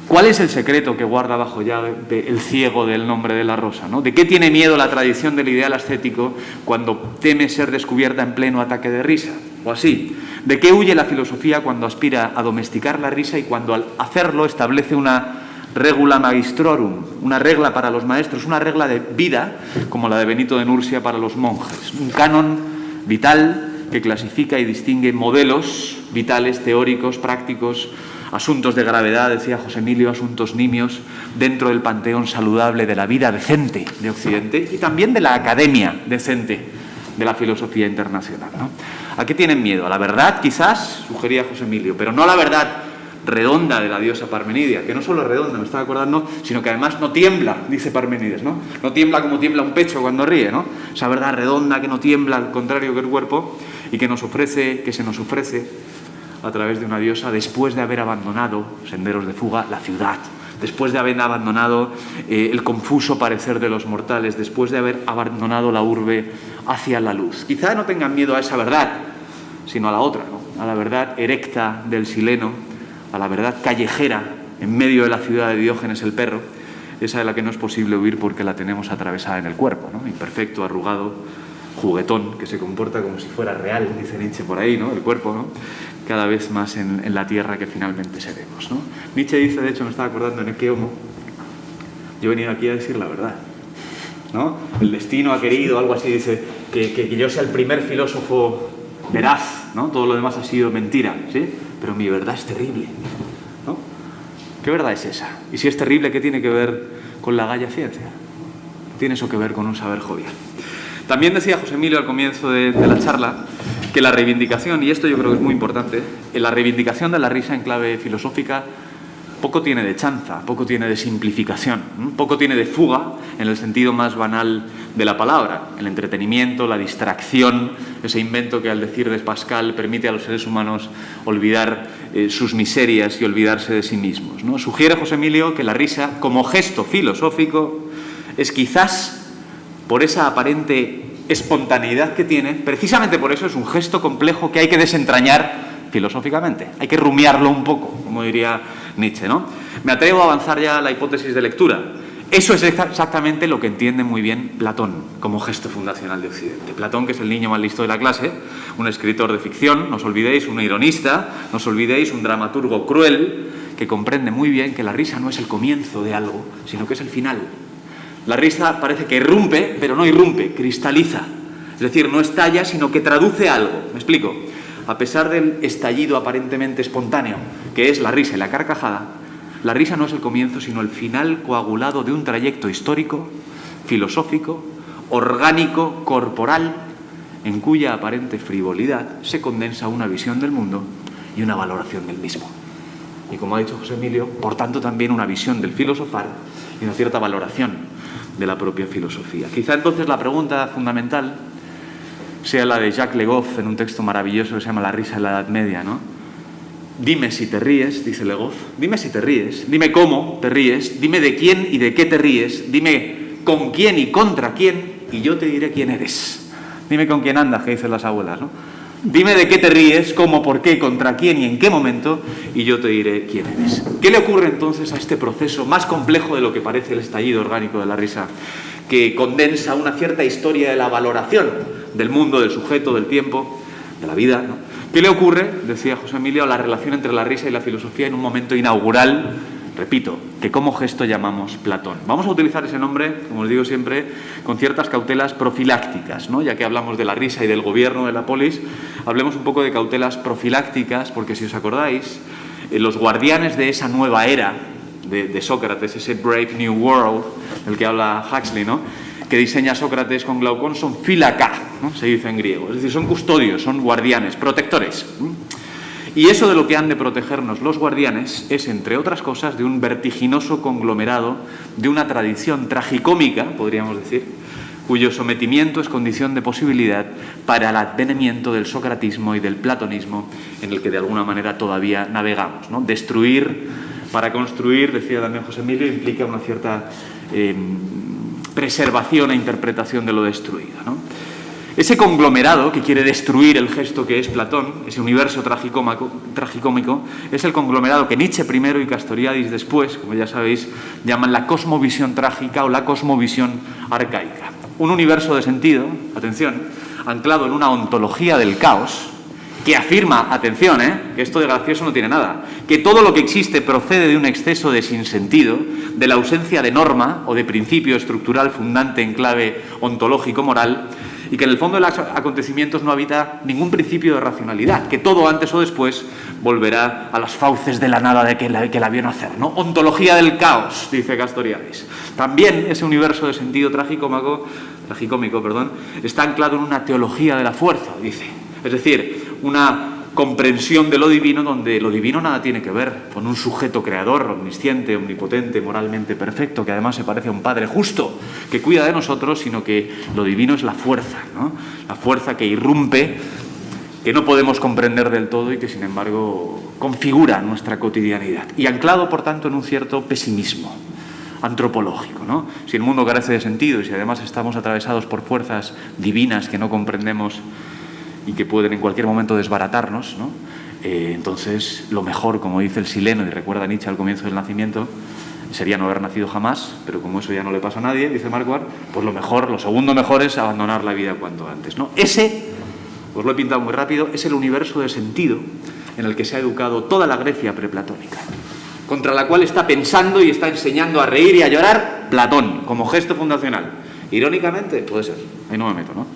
¿Cuál es el secreto que guarda bajo llave el ciego del nombre de la rosa, ¿no? ¿De qué tiene miedo la tradición del ideal ascético cuando teme ser descubierta en pleno ataque de risa? O así, ¿de qué huye la filosofía cuando aspira a domesticar la risa y cuando al hacerlo establece una regula magistrorum, una regla para los maestros, una regla de vida como la de Benito de Nursia para los monjes? Un canon vital que clasifica y distingue modelos vitales, teóricos, prácticos, asuntos de gravedad, decía José Emilio, asuntos nimios, dentro del panteón saludable de la vida decente de Occidente y también de la academia decente de la filosofía internacional, ¿no? ¿A qué tienen miedo? A la verdad, quizás, sugería José Emilio, pero no a la verdad redonda de la diosa Parmenidia, que no solo es redonda, me estaba acordando, sino que además no tiembla, dice Parmenides, ¿no? No tiembla como tiembla un pecho cuando ríe, ¿no? Esa verdad redonda que no tiembla, al contrario que el cuerpo, y que se nos ofrece a través de una diosa después de haber abandonado, senderos de fuga, la ciudad, después de haber abandonado el confuso parecer de los mortales, después de haber abandonado la urbe hacia la luz. Quizá no tengan miedo a esa verdad, sino a la otra, ¿no? A la verdad erecta del sileno, a la verdad callejera en medio de la ciudad de Diógenes el perro, esa de la que no es posible huir porque la tenemos atravesada en el cuerpo, ¿no? Imperfecto, arrugado, juguetón, que se comporta como si fuera real, dice Nietzsche por ahí, ¿no? El cuerpo, ¿no? Cada vez más en la tierra que finalmente seremos, ¿no? Nietzsche dice, de hecho, me estaba acordando en Ecce Homo, yo he venido aquí a decir la verdad, ¿no? El destino ha querido, algo así, dice, que yo sea el primer filósofo veraz, ¿no? Todo lo demás ha sido mentira, ¿sí? Pero mi verdad es terrible, ¿no? ¿Qué verdad es esa? Y si es terrible, ¿qué tiene que ver con la galla ciencia? ¿Qué tiene eso que ver con un saber jovial? También decía José Emilio al comienzo de la charla que la reivindicación, y esto yo creo que es muy importante, la reivindicación de la risa en clave filosófica poco tiene de chanza, poco tiene de simplificación, poco tiene de fuga en el sentido más banal de la palabra. El entretenimiento, la distracción, ese invento que al decir de Pascal permite a los seres humanos olvidar sus miserias y olvidarse de sí mismos, ¿no? Sugiere José Emilio que la risa, como gesto filosófico, es quizás, por esa aparente espontaneidad que tiene, precisamente por eso es un gesto complejo que hay que desentrañar filosóficamente. Hay que rumiarlo un poco, como diría Nietzsche, ¿no? Me atrevo a avanzar ya a la hipótesis de lectura. Eso es exactamente lo que entiende muy bien Platón como gesto fundacional de Occidente. Platón, que es el niño más listo de la clase, un escritor de ficción, no os olvidéis, un ironista, no os olvidéis, un dramaturgo cruel, que comprende muy bien que la risa no es el comienzo de algo, sino que es el final. La risa parece que irrumpe, pero no irrumpe, cristaliza. Es decir, no estalla, sino que traduce algo. ¿Me explico? A pesar del estallido aparentemente espontáneo, que es la risa y la carcajada, la risa no es el comienzo, sino el final coagulado de un trayecto histórico, filosófico, orgánico, corporal, en cuya aparente frivolidad se condensa una visión del mundo y una valoración del mismo. Y como ha dicho José Emilio, por tanto también una visión del filosofar y una cierta valoración de la propia filosofía. Quizá entonces la pregunta fundamental sea la de Jacques Le Goff en un texto maravilloso que se llama La risa en la Edad Media, ¿no? Dime si te ríes, dice Le Goff, dime si te ríes, dime cómo te ríes, dime de quién y de qué te ríes, dime con quién y contra quién y yo te diré quién eres. Dime con quién andas, que dicen las abuelas, ¿no? Dime de qué te ríes, cómo, por qué, contra quién y en qué momento, y yo te diré quién eres. ¿Qué le ocurre entonces a este proceso más complejo de lo que parece el estallido orgánico de la risa, que condensa una cierta historia de la valoración del mundo, del sujeto, del tiempo, de la vida, ¿no? ¿Qué le ocurre, decía José Emilio, a la relación entre la risa y la filosofía en un momento inaugural, repito, que como gesto llamamos Platón? Vamos a utilizar ese nombre, como os digo siempre, con ciertas cautelas profilácticas, ¿no? Ya que hablamos de la risa y del gobierno de la polis, hablemos un poco de cautelas profilácticas, porque si os acordáis, los guardianes de esa nueva era de Sócrates, ese Brave New World del que habla Huxley, ¿no? Que diseña Sócrates con Glaucón, son fílaca, ¿no? Se dice en griego, es decir, son custodios, son guardianes, protectores. Y eso de lo que han de protegernos los guardianes es, entre otras cosas, de un vertiginoso conglomerado de una tradición tragicómica, podríamos decir, cuyo sometimiento es condición de posibilidad para el advenimiento del socratismo y del platonismo en el que de alguna manera todavía navegamos, ¿no? Destruir para construir, decía también José Emilio, implica una cierta preservación e interpretación de lo destruido, ¿no? Ese conglomerado que quiere destruir el gesto que es Platón, ese universo tragicómico, es el conglomerado que Nietzsche primero y Castoriadis después, como ya sabéis, llaman la cosmovisión trágica o la cosmovisión arcaica. Un universo de sentido, atención, anclado en una ontología del caos, que afirma, atención, que esto de gracioso no tiene nada, que todo lo que existe procede de un exceso de sinsentido, de la ausencia de norma o de principio estructural fundante en clave ontológico-moral, y que en el fondo de los acontecimientos no habita ningún principio de racionalidad, que todo antes o después volverá a las fauces de la nada de que la vio nacer, ¿no? Ontología del caos, dice Castoriadis. También ese universo de sentido tragicómico, está anclado en una teología de la fuerza, dice. Es decir, una comprensión de lo divino donde lo divino nada tiene que ver con un sujeto creador, omnisciente, omnipotente, moralmente perfecto, que además se parece a un padre justo que cuida de nosotros, sino que lo divino es la fuerza, ¿no? La fuerza que irrumpe que no podemos comprender del todo y que, sin embargo, configura nuestra cotidianidad. Y anclado, por tanto, en un cierto pesimismo antropológico, ¿no? Si el mundo carece de sentido y si además estamos atravesados por fuerzas divinas que no comprendemos y que pueden en cualquier momento desbaratarnos, ¿no? Entonces, lo mejor, como dice el sileno, y recuerda Nietzsche al comienzo del nacimiento, sería no haber nacido jamás, pero como eso ya no le pasa a nadie, dice Marquardt, pues lo mejor, lo segundo mejor es abandonar la vida cuanto antes, ¿no? Ese, os lo he pintado muy rápido, es el universo de sentido en el que se ha educado toda la Grecia preplatónica, contra la cual está pensando y está enseñando a reír y a llorar Platón, como gesto fundacional. Irónicamente, puede ser, ahí no me meto, ¿no?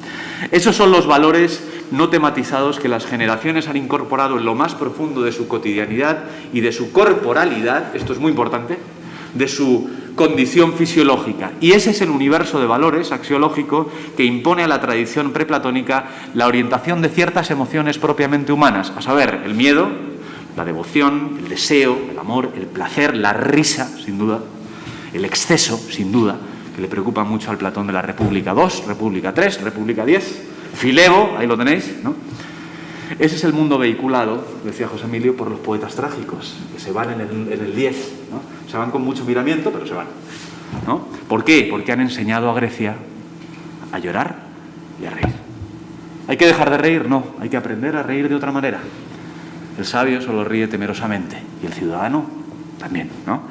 Esos son los valores no tematizados que las generaciones han incorporado en lo más profundo de su cotidianidad y de su corporalidad, esto es muy importante, de su condición fisiológica. Y ese es el universo de valores axiológico que impone a la tradición preplatónica la orientación de ciertas emociones propiamente humanas, a saber, el miedo, la devoción, el deseo, el amor, el placer, la risa, sin duda, el exceso, sin duda, que le preocupa mucho al Platón de la República II, República III, República X, Filebo, ahí lo tenéis, ¿no? Ese es el mundo vehiculado, decía José Emilio, por los poetas trágicos, que se van en el 10, ¿no? Se van con mucho miramiento, pero se van, ¿no? ¿Por qué? Porque han enseñado a Grecia a llorar y a reír. ¿Hay que dejar de reír? No, hay que aprender a reír de otra manera. El sabio solo ríe temerosamente, y el ciudadano también, ¿no?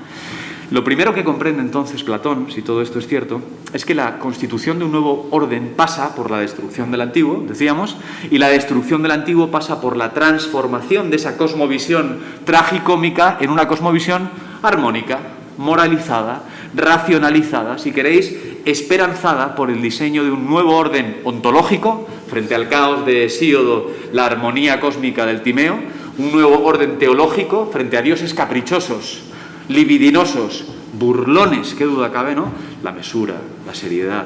Lo primero que comprende entonces Platón, si todo esto es cierto, es que la constitución de un nuevo orden pasa por la destrucción del antiguo, decíamos, y la destrucción del antiguo pasa por la transformación de esa cosmovisión tragicómica en una cosmovisión armónica, moralizada, racionalizada, si queréis, esperanzada por el diseño de un nuevo orden ontológico, frente al caos de Hesíodo, la armonía cósmica del Timeo, un nuevo orden teológico frente a dioses caprichosos, libidinosos, burlones, qué duda cabe, ¿no? La mesura, la seriedad,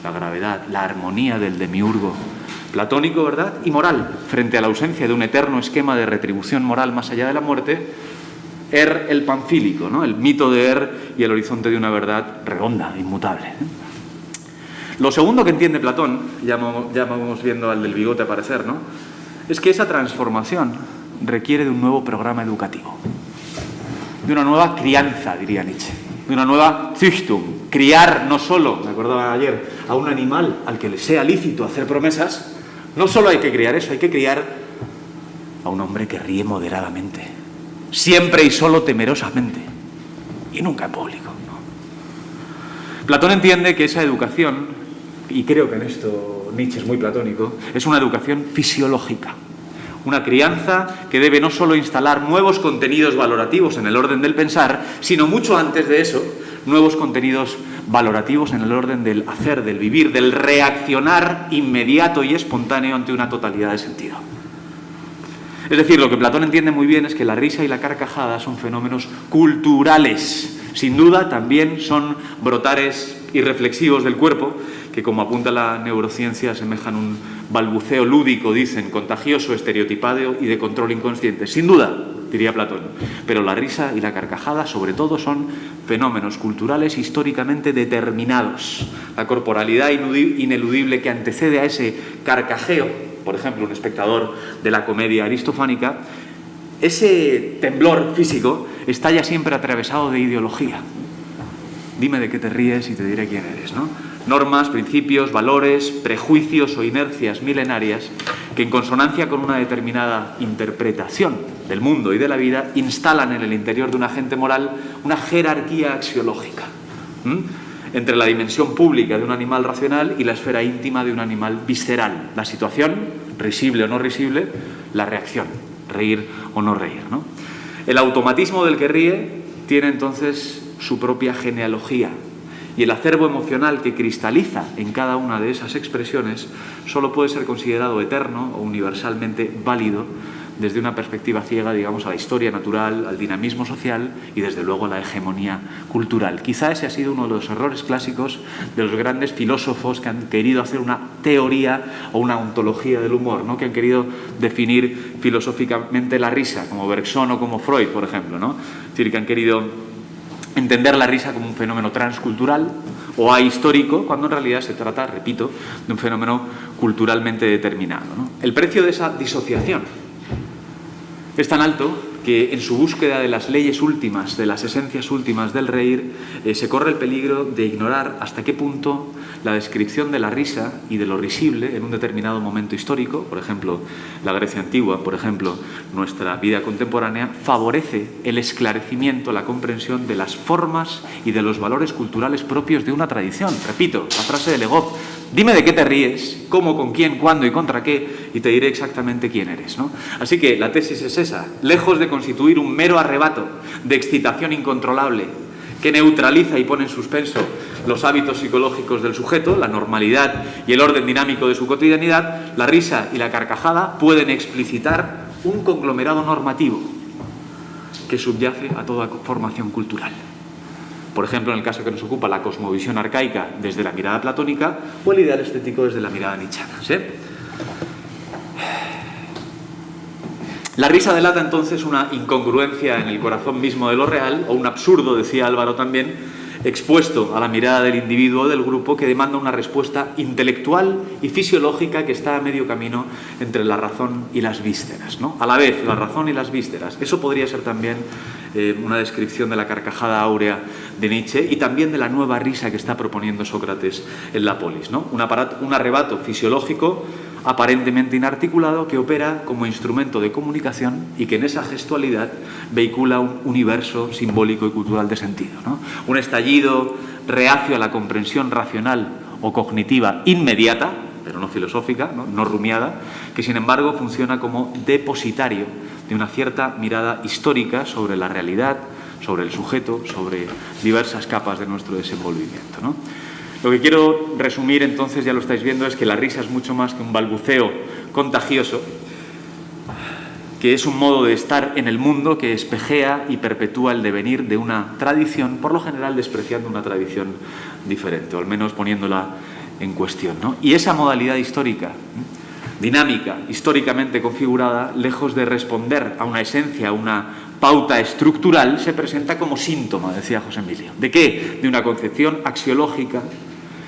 la gravedad, la armonía del demiurgo platónico, ¿verdad? Y moral, frente a la ausencia de un eterno esquema de retribución moral más allá de la muerte, el panfílico, ¿no? El mito de y el horizonte de una verdad redonda, inmutable, ¿eh? Lo segundo que entiende Platón, ya vamos viendo al del bigote aparecer, ¿no? Es que esa transformación requiere de un nuevo programa educativo, de una nueva crianza, diría Nietzsche, de una nueva Züchtung. Criar no solo, me acordaba ayer, a un animal al que le sea lícito hacer promesas, no solo hay que criar eso, hay que criar a un hombre que ríe moderadamente, siempre y solo temerosamente, y nunca en público, ¿no? Platón entiende que esa educación, y creo que en esto Nietzsche es muy platónico, es una educación fisiológica. Una crianza que debe no solo instalar nuevos contenidos valorativos en el orden del pensar, sino mucho antes de eso, nuevos contenidos valorativos en el orden del hacer, del vivir, del reaccionar inmediato y espontáneo ante una totalidad de sentido. Es decir, lo que Platón entiende muy bien es que la risa y la carcajada son fenómenos culturales. Sin duda, también son brotares irreflexivos del cuerpo, que, como apunta la neurociencia, asemejan un balbuceo lúdico, dicen, contagioso, estereotipado y de control inconsciente. Sin duda, diría Platón, pero la risa y la carcajada, sobre todo, son fenómenos culturales históricamente determinados. La corporalidad ineludible que antecede a ese carcajeo, por ejemplo, un espectador de la comedia aristofánica, ese temblor físico está ya siempre atravesado de ideología. Dime de qué te ríes y te diré quién eres, ¿no? Normas, principios, valores, prejuicios o inercias milenarias que, en consonancia con una determinada interpretación del mundo y de la vida, instalan en el interior de un agente moral una jerarquía axiológica entre la dimensión pública de un animal racional y la esfera íntima de un animal visceral. La situación, risible o no risible, la reacción, reír o no reír, ¿no? El automatismo del que ríe tiene entonces su propia genealogía, y el acervo emocional que cristaliza en cada una de esas expresiones solo puede ser considerado eterno o universalmente válido desde una perspectiva ciega, digamos, a la historia natural, al dinamismo social y, desde luego, a la hegemonía cultural. Quizá ese ha sido uno de los errores clásicos de los grandes filósofos que han querido hacer una teoría o una ontología del humor, ¿no? Que han querido definir filosóficamente la risa, como Bergson o como Freud, por ejemplo, ¿no? Es decir, que han querido entender la risa como un fenómeno transcultural o ahistórico, cuando en realidad se trata, repito, de un fenómeno culturalmente determinado, ¿no? El precio de esa disociación es tan alto que en su búsqueda de las leyes últimas, de las esencias últimas del reír, se corre el peligro de ignorar hasta qué punto la descripción de la risa y de lo risible en un determinado momento histórico, por ejemplo, la Grecia antigua, por ejemplo, nuestra vida contemporánea, favorece el esclarecimiento, la comprensión de las formas y de los valores culturales propios de una tradición. Repito, la frase de Legoff: dime de qué te ríes, cómo, con quién, cuándo y contra qué, y te diré exactamente quién eres, ¿no? Así que la tesis es esa: lejos de constituir un mero arrebato de excitación incontrolable que neutraliza y pone en suspenso los hábitos psicológicos del sujeto, la normalidad y el orden dinámico de su cotidianidad, la risa y la carcajada pueden explicitar un conglomerado normativo que subyace a toda formación cultural. Por ejemplo, en el caso que nos ocupa, la cosmovisión arcaica desde la mirada platónica o el ideal estético desde la mirada nietzscheana, ¿sí? La risa delata entonces una incongruencia en el corazón mismo de lo real, o un absurdo, decía Álvaro también, expuesto a la mirada del individuo o del grupo, que demanda una respuesta intelectual y fisiológica que está a medio camino entre la razón y las vísceras, ¿no? A la vez, la razón y las vísceras. Eso podría ser también una descripción de la carcajada áurea de Nietzsche y también de la nueva risa que está proponiendo Sócrates en la polis, ¿no? Un arrebato fisiológico aparentemente inarticulado que opera como instrumento de comunicación y que en esa gestualidad vehicula un universo simbólico y cultural de sentido, ¿no? Un estallido reacio a la comprensión racional o cognitiva inmediata, pero no filosófica, no rumiada, que sin embargo funciona como depositario de una cierta mirada histórica sobre la realidad, sobre el sujeto, sobre diversas capas de nuestro desenvolvimiento, ¿no? Lo que quiero resumir entonces, ya lo estáis viendo, es que la risa es mucho más que un balbuceo contagioso, que es un modo de estar en el mundo que espejea y perpetúa el devenir de una tradición, por lo general despreciando una tradición diferente, o al menos poniéndola en cuestión, ¿no? Y esa modalidad histórica, dinámica, históricamente configurada, lejos de responder a una esencia, a una pauta estructural, se presenta como síntoma, decía José Emilio. ¿De qué? De una concepción axiológica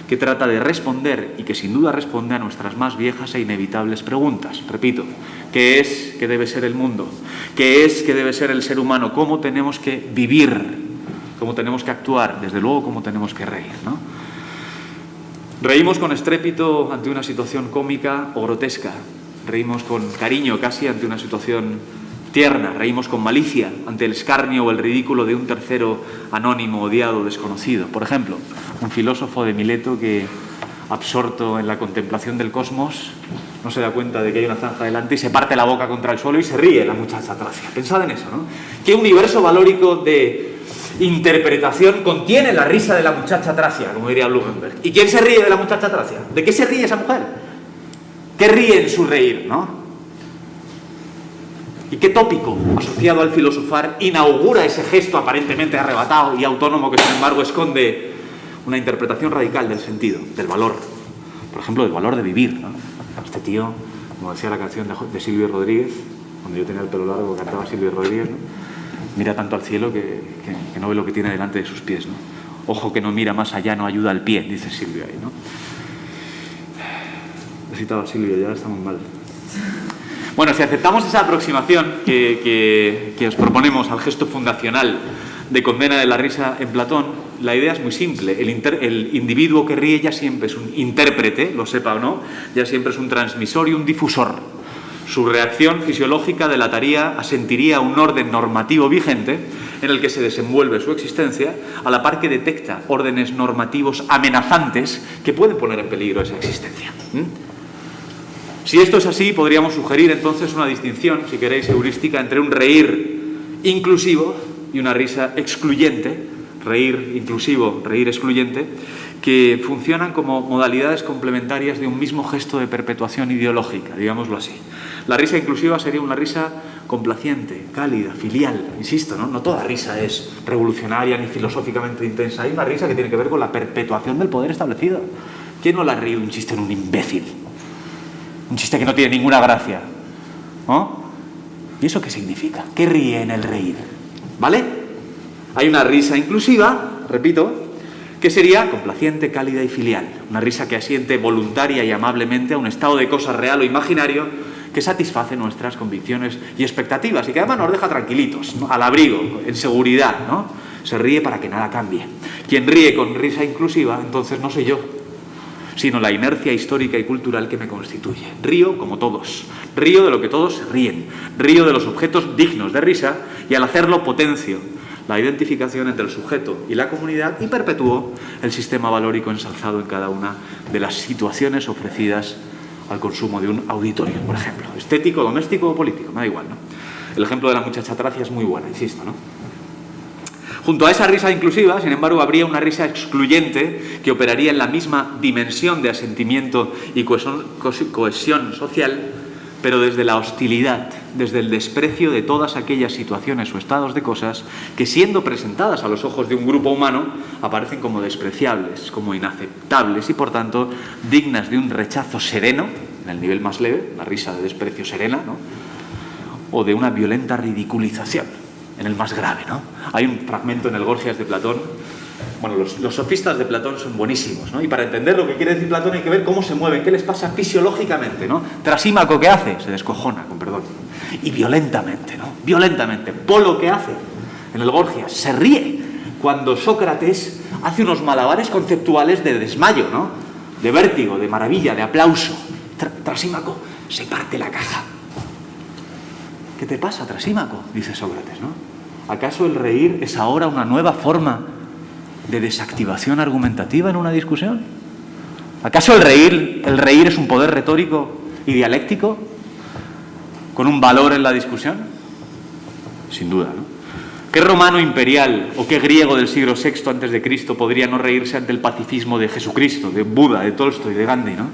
que trata de responder y que sin duda responde a nuestras más viejas e inevitables preguntas. Repito, ¿qué es, qué debe ser el mundo? ¿Qué es, qué debe ser el ser humano? ¿Cómo tenemos que vivir? ¿Cómo tenemos que actuar? Desde luego, ¿cómo tenemos que reír, ¿no? Reímos con estrépito ante una situación cómica o grotesca. Reímos con cariño casi ante una situación tierna. Reímos con malicia ante el escarnio o el ridículo de un tercero anónimo, odiado, desconocido. Por ejemplo, un filósofo de Mileto que, absorto en la contemplación del cosmos, no se da cuenta de que hay una zanja delante y se parte la boca contra el suelo y se ríe la muchacha Tracia. Pensad en eso, ¿no? ¿Qué universo valórico de interpretación contiene la risa de la muchacha Tracia, como diría Blumenberg? ¿Y quién se ríe de la muchacha Tracia? ¿De qué se ríe esa mujer? ¿Qué ríe en su reír, no? ¿Y qué tópico asociado al filosofar inaugura ese gesto aparentemente arrebatado y autónomo que sin embargo esconde una interpretación radical del sentido, del valor? Por ejemplo, del valor de vivir, ¿no? Este tío, como decía la canción de Silvio Rodríguez, cuando yo tenía el pelo largo cantaba Silvio Rodríguez, ¿no? Mira tanto al cielo que no ve lo que tiene delante de sus pies, ¿no? Ojo que no mira más allá, no ayuda al pie, dice Silvio ahí, ¿no? He citado a Silvio, ya estamos mal. Bueno, si aceptamos esa aproximación que os proponemos al gesto fundacional de condena de la risa en Platón, la idea es muy simple. El individuo que ríe ya siempre es un intérprete, lo sepa o no, ya siempre es un transmisor y un difusor. Su reacción fisiológica asentiría un orden normativo vigente en el que se desenvuelve su existencia, a la par que detecta órdenes normativos amenazantes que pueden poner en peligro esa existencia. Si esto es así, podríamos sugerir entonces una distinción, si queréis, heurística entre un reír inclusivo y una risa excluyente, reír inclusivo, reír excluyente, que funcionan como modalidades complementarias de un mismo gesto de perpetuación ideológica, digámoslo así. La risa inclusiva sería una risa complaciente, cálida, filial, insisto, ¿no? No toda risa es revolucionaria ni filosóficamente intensa. Hay una risa que tiene que ver con la perpetuación del poder establecido. ¿Quién no le ha reído un chiste en un imbécil? Un chiste que no tiene ninguna gracia, ¿no? ¿Y eso qué significa? ¿Qué ríe en el reír? ¿Vale? Hay una risa inclusiva, repito, que sería complaciente, cálida y filial. Una risa que asiente voluntaria y amablemente a un estado de cosas real o imaginario que satisface nuestras convicciones y expectativas y que además nos deja tranquilitos, ¿no? Al abrigo, en seguridad, ¿no? Se ríe para que nada cambie. Quien ríe con risa inclusiva, entonces no soy yo, sino la inercia histórica y cultural que me constituye. Río como todos, río de lo que todos se ríen, río de los objetos dignos de risa y al hacerlo potencio la identificación entre el sujeto y la comunidad y perpetúo el sistema valórico ensalzado en cada una de las situaciones ofrecidas al consumo de un auditorio, por ejemplo. Estético, doméstico o político, me da igual, ¿no? El ejemplo de la muchacha tracia es muy bueno, insisto, ¿no? Junto a esa risa inclusiva, sin embargo, habría una risa excluyente que operaría en la misma dimensión de asentimiento y cohesión social, pero desde la hostilidad, desde el desprecio de todas aquellas situaciones o estados de cosas que, siendo presentadas a los ojos de un grupo humano, aparecen como despreciables, como inaceptables y, por tanto, dignas de un rechazo sereno, en el nivel más leve, una risa de desprecio serena, ¿no? O de una violenta ridiculización, en el más grave, ¿no? Hay un fragmento en el Gorgias de Platón. Bueno, los sofistas de Platón son buenísimos, ¿no? Y para entender lo que quiere decir Platón hay que ver cómo se mueven, qué les pasa fisiológicamente, ¿no? Trasímaco, ¿qué hace? Se descojona, con perdón. Y violentamente, ¿no? Violentamente. Polo, ¿qué hace? En el Gorgias se ríe cuando Sócrates hace unos malabares conceptuales de desmayo, ¿no? De vértigo, de maravilla, de aplauso. Trasímaco se parte la caja. ¿Qué te pasa, Trasímaco?, dice Sócrates, ¿no? ¿Acaso el reír es ahora una nueva forma de desactivación argumentativa en una discusión? ¿Acaso el reír es un poder retórico y dialéctico con un valor en la discusión? Sin duda, ¿no? ¿Qué romano imperial o qué griego del siglo VI a.C. podría no reírse ante el pacifismo de Jesucristo, de Buda, de Tolstoy, de Gandhi, ¿no?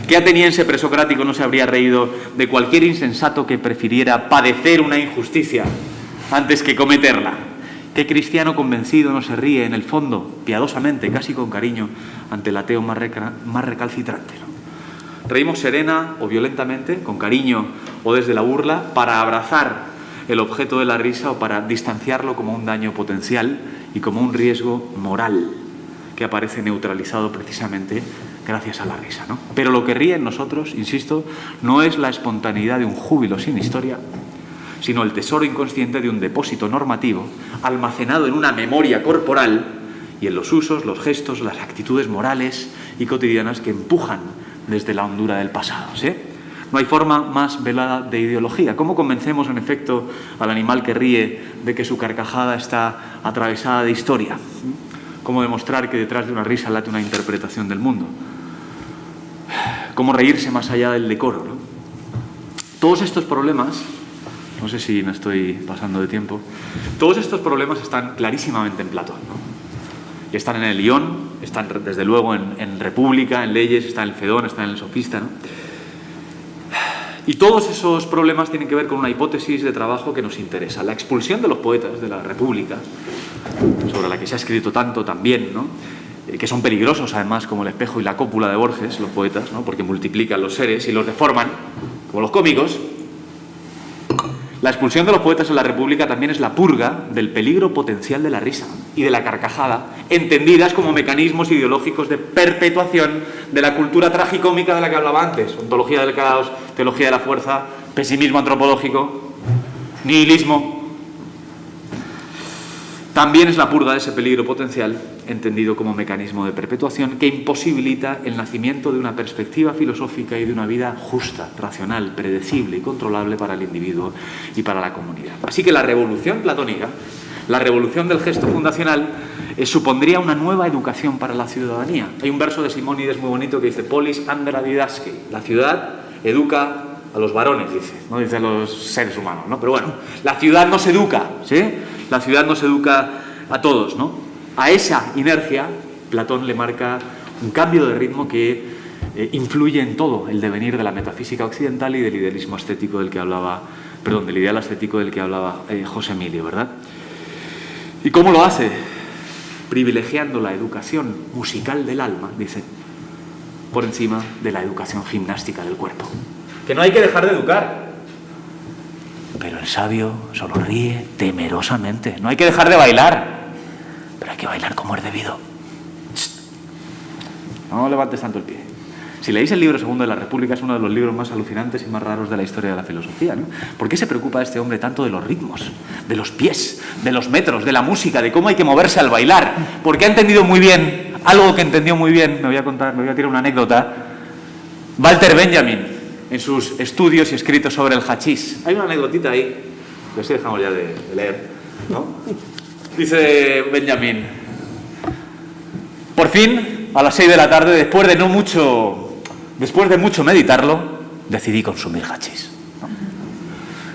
¿Qué ateniense presocrático no se habría reído de cualquier insensato que prefiriera padecer una injusticia antes que cometerla? ¿Qué cristiano convencido no se ríe en el fondo, piadosamente, casi con cariño, ante el ateo más recalcitrante, ¿no? Reímos serena o violentamente, con cariño o desde la burla, para abrazar el objeto de la risa o para distanciarlo como un daño potencial y como un riesgo moral que aparece neutralizado precisamente gracias a la risa, ¿no? Pero lo que ríe en nosotros, insisto, no es la espontaneidad de un júbilo sin historia, sino el tesoro inconsciente de un depósito normativo almacenado en una memoria corporal y en los usos, los gestos, las actitudes morales y cotidianas que empujan desde la hondura del pasado, ¿sí? No hay forma más velada de ideología. ¿Cómo convencemos, en efecto, al animal que ríe de que su carcajada está atravesada de historia? ¿Cómo demostrar que detrás de una risa late una interpretación del mundo? ¿Cómo reírse más allá del decoro, ¿no? Todos estos problemas, no sé si me estoy pasando de tiempo, todos estos problemas están clarísimamente en Platón, ¿no? Y están en el Ión, están desde luego en República, en Leyes, está en el Fedón, está en el Sofista, ¿no? Y todos esos problemas tienen que ver con una hipótesis de trabajo que nos interesa. La expulsión de los poetas de la República, sobre la que se ha escrito tanto también, ¿no? Que son peligrosos además, como el espejo y la cópula de Borges, los poetas, ¿no? Porque multiplican los seres y los deforman, como los cómicos. La expulsión de los poetas en la República también es la purga del peligro potencial de la risa y de la carcajada, entendidas como mecanismos ideológicos de perpetuación de la cultura tragicómica de la que hablaba antes. Ontología del caos, teología de la fuerza, pesimismo antropológico, nihilismo. También es la purga de ese peligro potencial, entendido como mecanismo de perpetuación, que imposibilita el nacimiento de una perspectiva filosófica y de una vida justa, racional, predecible y controlable para el individuo y para la comunidad. Así que la revolución platónica, la revolución del gesto fundacional, supondría una nueva educación para la ciudadanía. Hay un verso de Simónides muy bonito que dice: Polis andra didaske, la ciudad educa a los varones, dice, no dice a los seres humanos, ¿no? Pero bueno, la ciudad nos educa, ¿sí? La ciudad nos educa a todos, ¿no? A esa inercia, Platón le marca un cambio de ritmo que influye en todo el devenir de la metafísica occidental y del idealismo estético del que hablaba, del ideal estético del que hablaba José Emilio, ¿verdad? ¿Y cómo lo hace? Privilegiando la educación musical del alma, dice, por encima de la educación gimnástica del cuerpo. Que no hay que dejar de educar. Pero el sabio solo ríe temerosamente. No hay que dejar de bailar. hay que bailar como es debido. No levantes tanto el pie. Si leéis el libro Segundo de la República, es uno de los libros más alucinantes y más raros de la historia de la filosofía, ¿no? ¿Por qué se preocupa este hombre tanto de los ritmos, de los pies, de los metros, de la música, de cómo hay que moverse al bailar? Porque ha entendido muy bien, algo que entendió muy bien, me voy a tirar una anécdota, Walter Benjamin, en sus estudios y escritos sobre el hachís. Hay una anécdotita ahí, que así dejamos ya de leer, ¿no? Dice Benjamin, por fin, a las 6 de la tarde, después de mucho meditarlo, decidí consumir hachís.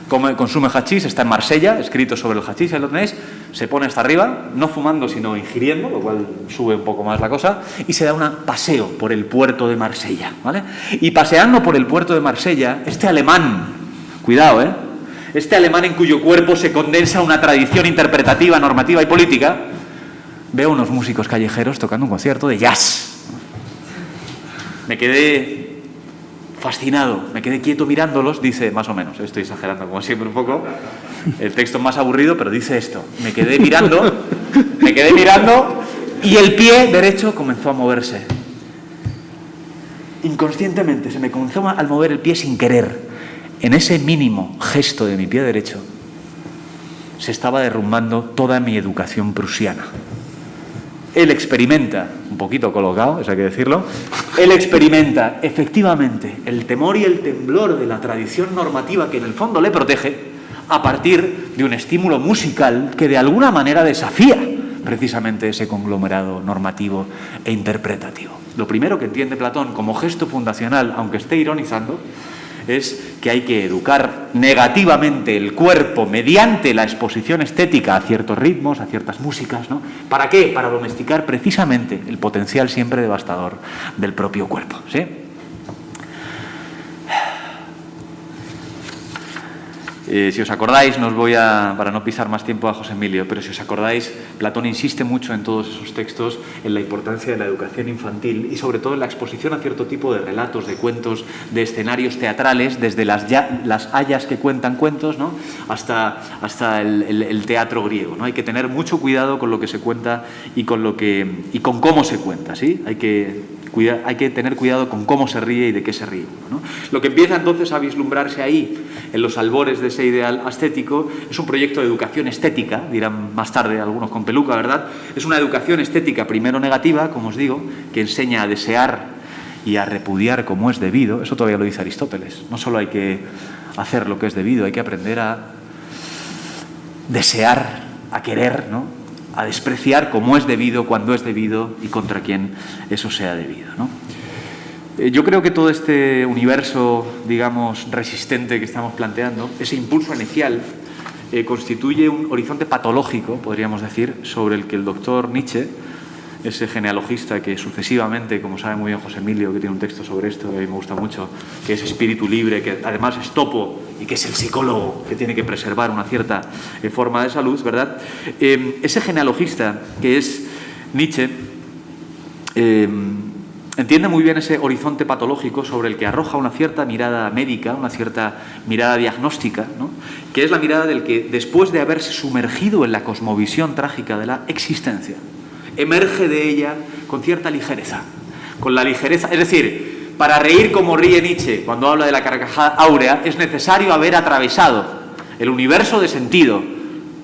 Consume hachís, está en Marsella, escrito sobre el hachís, ahí lo tenéis, se pone hasta arriba, no fumando sino ingiriendo, lo cual sube un poco más la cosa, y se da un paseo por el puerto de Marsella, ¿vale? Y paseando por el puerto de Marsella, este alemán, cuidado, este alemán en cuyo cuerpo se condensa una tradición interpretativa, normativa y política, ve a unos músicos callejeros tocando un concierto de jazz. Me quedé fascinado, me quedé quieto mirándolos, dice, más o menos, estoy exagerando como siempre un poco, el texto es más aburrido, pero dice esto, me quedé mirando y el pie derecho comenzó a moverse. Inconscientemente se me comenzó a mover el pie sin querer. En ese mínimo gesto de mi pie derecho se estaba derrumbando toda mi educación prusiana. Él experimenta, un poquito colocado, eso hay que decirlo, él experimenta efectivamente el temor y el temblor de la tradición normativa que en el fondo le protege a partir de un estímulo musical que de alguna manera desafía precisamente ese conglomerado normativo e interpretativo. Lo primero que entiende Platón como gesto fundacional, aunque esté ironizando, es que hay que educar negativamente el cuerpo mediante la exposición estética a ciertos ritmos, a ciertas músicas, ¿no? ¿Para qué? Para domesticar precisamente el potencial siempre devastador del propio cuerpo, ¿sí? Si os acordáis, para no pisar más tiempo a José Emilio, pero si os acordáis, Platón insiste mucho en todos esos textos en la importancia de la educación infantil y sobre todo en la exposición a cierto tipo de relatos, de cuentos, de escenarios teatrales, desde las hayas que cuentan cuentos, ¿no? hasta el teatro griego, ¿no? Hay que tener mucho cuidado con lo que se cuenta y con cómo se cuenta, ¿sí? Hay que tener cuidado con cómo se ríe y de qué se ríe, ¿no? Lo que empieza entonces a vislumbrarse ahí, en los albores de ese ideal ascético, es un proyecto de educación estética, dirán más tarde algunos con peluca, ¿verdad? Es una educación estética primero negativa, como os digo, que enseña a desear y a repudiar como es debido. Eso todavía lo dice Aristóteles. No solo hay que hacer lo que es debido, hay que aprender a desear, a querer, ¿no? A despreciar como es debido, cuando es debido y contra quien eso sea debido, ¿no? Yo creo que todo este universo, digamos, resistente que estamos planteando, ese impulso inicial, constituye un horizonte patológico, podríamos decir, sobre el que el doctor Nietzsche, ese genealogista que sucesivamente, como sabe muy bien José Emilio, que tiene un texto sobre esto, a mí me gusta mucho, que es espíritu libre, que además es topo y que es el psicólogo que tiene que preservar una cierta forma de salud, ¿verdad? Ese genealogista que es Nietzsche entiende muy bien ese horizonte patológico sobre el que arroja una cierta mirada médica, una cierta mirada diagnóstica, ¿no? Que es la mirada del que, después de haberse sumergido en la cosmovisión trágica de la existencia, emerge de ella con cierta ligereza. Con la ligereza, es decir, para reír como ríe Nietzsche cuando habla de la carcajada áurea, es necesario haber atravesado el universo de sentido,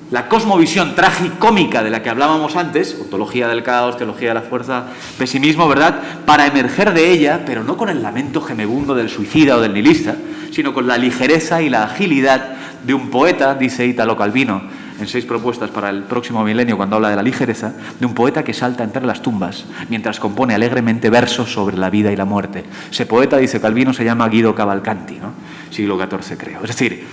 la cosmovisión tragicómica de la que hablábamos antes, ontología del caos, teología de la fuerza, pesimismo, ¿verdad?, para emerger de ella, pero no con el lamento gemebundo del suicida o del nihilista, sino con la ligereza y la agilidad de un poeta, dice Italo Calvino en 6 propuestas para el próximo milenio cuando habla de la ligereza, de un poeta que salta entre las tumbas mientras compone alegremente versos sobre la vida y la muerte. Ese poeta, dice Calvino, se llama Guido Cavalcanti, ¿no? Siglo XIV, creo. Es decir,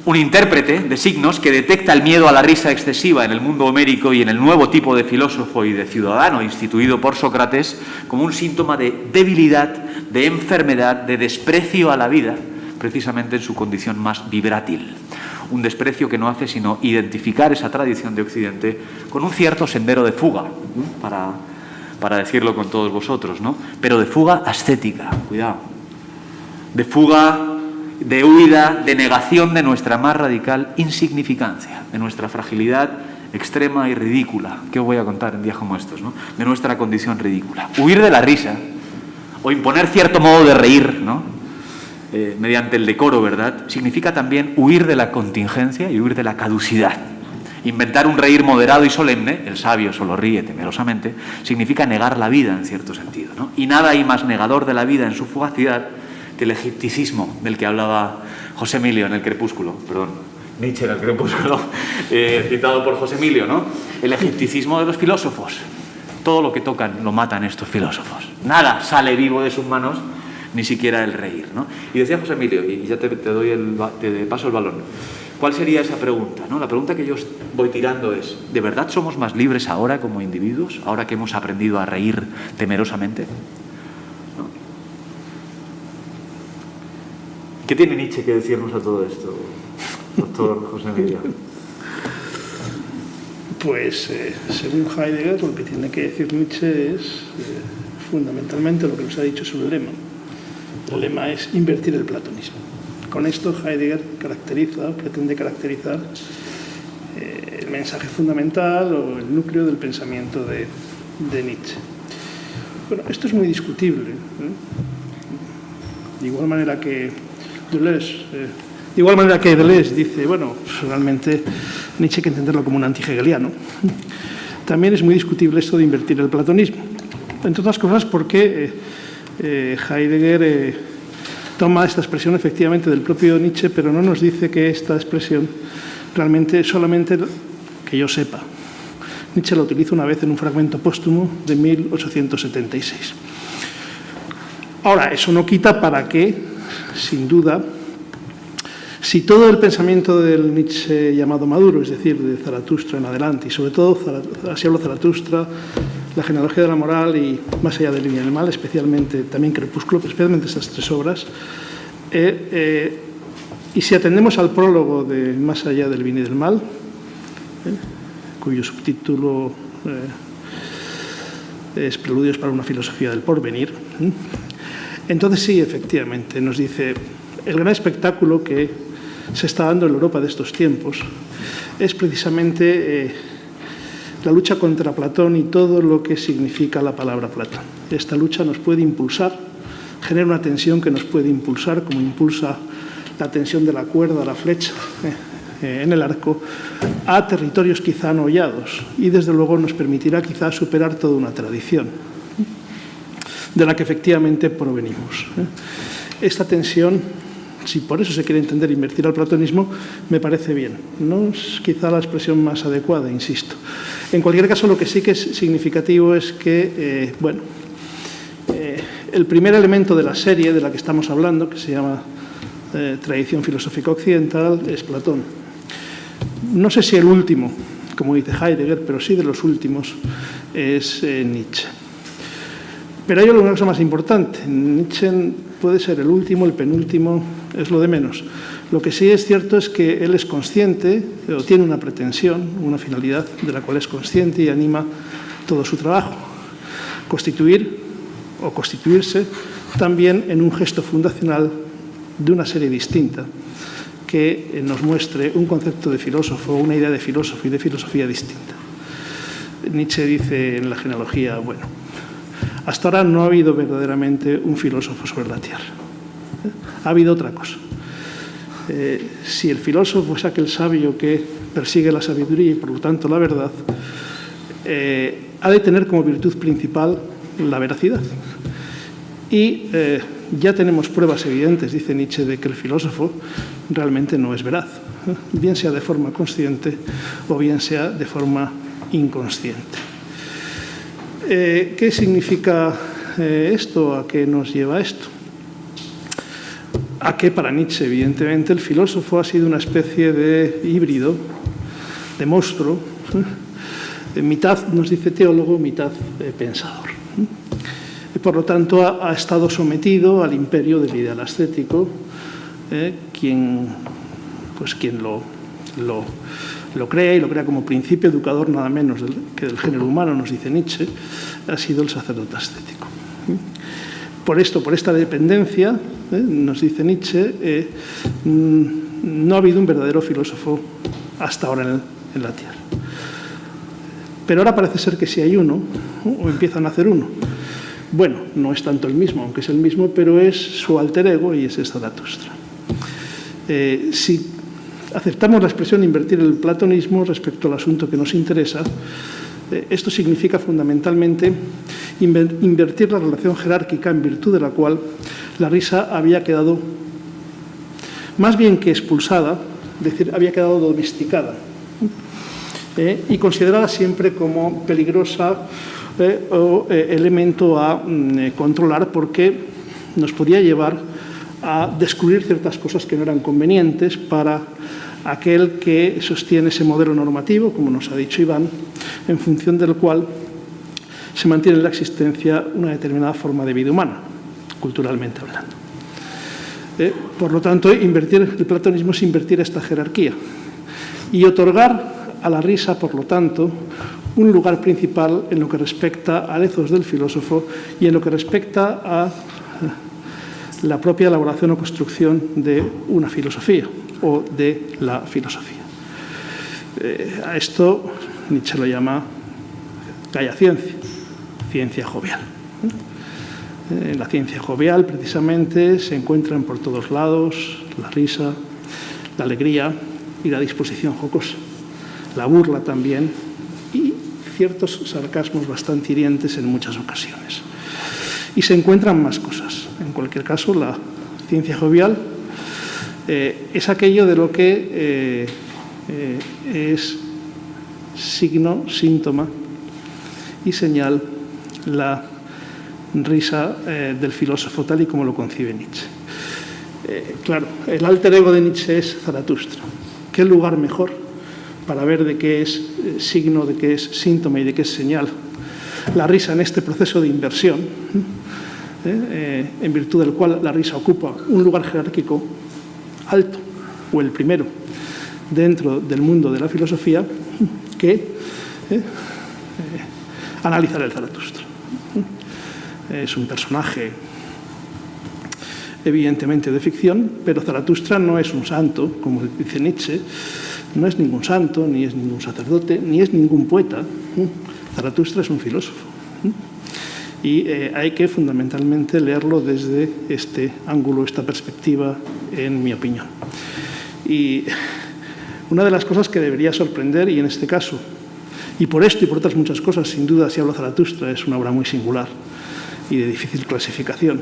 un intérprete de signos que detecta el miedo a la risa excesiva en el mundo homérico y en el nuevo tipo de filósofo y de ciudadano instituido por Sócrates como un síntoma de debilidad, de enfermedad, de desprecio a la vida, precisamente en su condición más vibrátil. Un desprecio que no hace sino identificar esa tradición de Occidente con un cierto sendero de fuga, ¿no? para decirlo con todos vosotros, ¿no? Pero de fuga ascética, cuidado, de fuga, de huida, de negación de nuestra más radical insignificancia, de nuestra fragilidad extrema y ridícula. ¿Qué os voy a contar en días como estos, ¿no? De nuestra condición ridícula. Huir de la risa, o imponer cierto modo de reír, ¿no? Mediante el decoro, ¿verdad? Significa también huir de la contingencia y huir de la caducidad. Inventar un reír moderado y solemne, el sabio solo ríe temerosamente, significa negar la vida en cierto sentido, ¿no? Y nada hay más negador de la vida en su fugacidad que el egipticismo del que hablaba José Emilio en el Crepúsculo, perdón, Nietzsche en el Crepúsculo, citado por José Emilio, ¿no? El egipticismo de los filósofos. Todo lo que tocan lo matan estos filósofos. Nada sale vivo de sus manos, ni siquiera el reír, ¿no? Y decía José Emilio, y ya te paso el balón, ¿cuál sería esa pregunta, ¿no? La pregunta que yo voy tirando es, ¿de verdad somos más libres ahora como individuos, ahora que hemos aprendido a reír temerosamente? ¿No? ¿Qué tiene Nietzsche que decirnos a todo esto, doctor José Emilio? Pues, según Heidegger, lo que tiene que decir Nietzsche es fundamentalmente lo que nos ha dicho sobre el lema. El lema es invertir el platonismo. Con esto Heidegger pretende caracterizar el mensaje fundamental o el núcleo del pensamiento de Nietzsche. Bueno, esto es muy discutible. De igual manera que Deleuze dice, bueno, realmente Nietzsche hay que entenderlo como un anti-hegeliano. También es muy discutible esto de invertir el platonismo. Entre otras cosas porque Heidegger toma esta expresión efectivamente del propio Nietzsche, pero no nos dice que esta expresión realmente solamente, que yo sepa, Nietzsche la utiliza una vez en un fragmento póstumo de 1876. Ahora, eso no quita para que, sin duda, si todo el pensamiento del Nietzsche llamado maduro, es decir, de Zaratustra en adelante, y sobre todo, así hablo Zaratustra, la genealogía de la moral y más allá del bien y del mal, especialmente también Crepúsculo, pero especialmente estas tres obras, y si atendemos al prólogo de Más allá del bien y del mal, cuyo subtítulo es Preludios para una filosofía del porvenir, entonces sí, efectivamente, nos dice el gran espectáculo que se está dando en Europa de estos tiempos es precisamente la lucha contra Platón y todo lo que significa la palabra Platón. Esta lucha nos puede impulsar, genera una tensión que nos puede impulsar, como impulsa la tensión de la cuerda, la flecha en el arco, a territorios quizá no hollados, y desde luego nos permitirá quizá superar toda una tradición de la que efectivamente provenimos. Esta tensión, si por eso se quiere entender invertir al platonismo, me parece bien. No es quizá la expresión más adecuada, insisto. En cualquier caso, lo que sí que es significativo es que, el primer elemento de la serie de la que estamos hablando, que se llama Tradición filosófica occidental, es Platón. No sé si el último, como dice Heidegger, pero sí de los últimos, es Nietzsche. Pero hay una cosa más importante. Nietzsche puede ser el último, el penúltimo, es lo de menos. Lo que sí es cierto es que él es consciente, o tiene una pretensión, una finalidad de la cual es consciente y anima todo su trabajo. Constituir o constituirse también en un gesto fundacional de una serie distinta que nos muestre un concepto de filósofo, una idea de filósofo y de filosofía distinta. Nietzsche dice en la genealogía, bueno, hasta ahora no ha habido verdaderamente un filósofo sobre la Tierra. Ha habido otra cosa. Si el filósofo es aquel sabio que persigue la sabiduría y por lo tanto la verdad, ha de tener como virtud principal la veracidad. Y ya tenemos pruebas evidentes, dice Nietzsche, de que el filósofo realmente no es veraz, bien sea de forma consciente o bien sea de forma inconsciente. ¿Qué significa esto? ¿A qué nos lleva esto? A que para Nietzsche, evidentemente, el filósofo ha sido una especie de híbrido, de monstruo, mitad, nos dice teólogo, mitad pensador. Y por lo tanto ha estado sometido al imperio del ideal ascético, quien lo crea y lo crea como principio educador nada menos que del género humano, nos dice Nietzsche, ha sido el sacerdote ascético. Por esta dependencia, nos dice Nietzsche, no ha habido un verdadero filósofo hasta ahora en la Tierra. pero ahora parece ser que sí hay uno, o empiezan a hacer uno. Bueno, no es tanto el mismo, aunque es el mismo, pero es su alter ego y ese es Zaratustra. Si aceptamos la expresión invertir el platonismo respecto al asunto que nos interesa, esto significa fundamentalmente invertir la relación jerárquica en virtud de la cual la risa había quedado, más bien que expulsada, es decir, había quedado domesticada y considerada siempre como peligrosa o elemento a controlar, porque nos podía llevar a descubrir ciertas cosas que no eran convenientes para aquel que sostiene ese modelo normativo, como nos ha dicho Iván, en función del cual se mantiene en la existencia una determinada forma de vida humana, culturalmente hablando. Por lo tanto, invertir el platonismo es invertir esta jerarquía y otorgar a la risa, por lo tanto, un lugar principal en lo que respecta al ethos del filósofo y en lo que respecta a la propia elaboración o construcción de una filosofía o de la filosofía. A esto Nietzsche lo llama Gaia ciencia, ciencia jovial. En la ciencia jovial, precisamente, se encuentran por todos lados la risa, la alegría y la disposición jocosa, la burla también y ciertos sarcasmos bastante hirientes en muchas ocasiones. Y se encuentran más cosas. En cualquier caso, la ciencia jovial es aquello de lo que es signo, síntoma y señal la risa del filósofo tal y como lo concibe Nietzsche. Claro, el alter ego de Nietzsche es Zaratustra. ¿Qué lugar mejor para ver de qué es signo, de qué es síntoma y de qué es señal la risa en este proceso de inversión, en virtud del cual la risa ocupa un lugar jerárquico alto, o el primero, dentro del mundo de la filosofía, que analizar el Zaratustra? Es un personaje evidentemente de ficción, pero Zaratustra no es un santo, como dice Nietzsche, no es ningún santo, ni es ningún sacerdote, ni es ningún poeta. Zaratustra es un filósofo. Y hay que fundamentalmente leerlo desde este ángulo, esta perspectiva, en mi opinión. Y una de las cosas que debería sorprender, y en este caso, y por esto y por otras muchas cosas, sin duda, si hablo Zaratustra, es una obra muy singular y de difícil clasificación,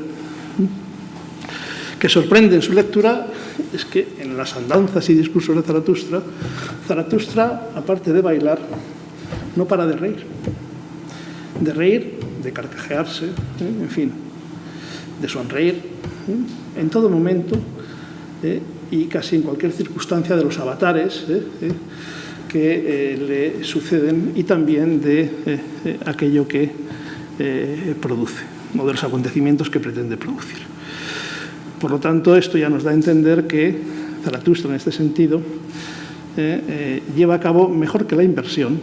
que sorprende en su lectura es que en las andanzas y discursos de Zaratustra, Zaratustra, aparte de bailar, no para de reír, de carcajearse, en fin, de sonreír, en todo momento y casi en cualquier circunstancia de los avatares que le suceden y también de aquello que produce, o de los acontecimientos que pretende producir. Por lo tanto, esto ya nos da a entender que Zaratustra, en este sentido, lleva a cabo, mejor que la inversión,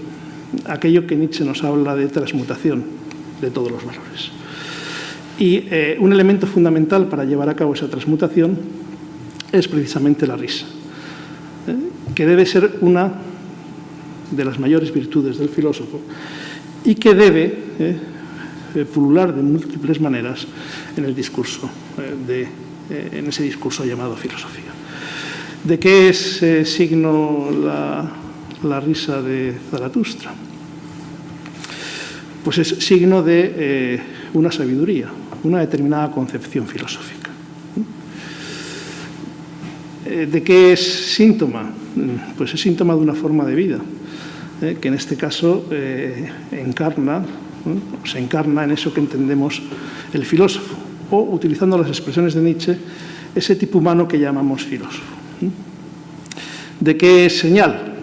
aquello que Nietzsche nos habla de transmutación de todos los valores. Y un elemento fundamental para llevar a cabo esa transmutación es precisamente la risa, que debe ser una de las mayores virtudes del filósofo y que debe pulular de múltiples maneras en el discurso, en ese discurso llamado filosofía. ¿De qué es signo la risa de Zaratustra? Pues es signo de una sabiduría, una determinada concepción filosófica. ¿De qué es síntoma? Pues es síntoma de una forma de vida, que en este caso se encarna en eso que entendemos el filósofo, o, utilizando las expresiones de Nietzsche, ese tipo humano que llamamos filósofo. ¿De qué es señal?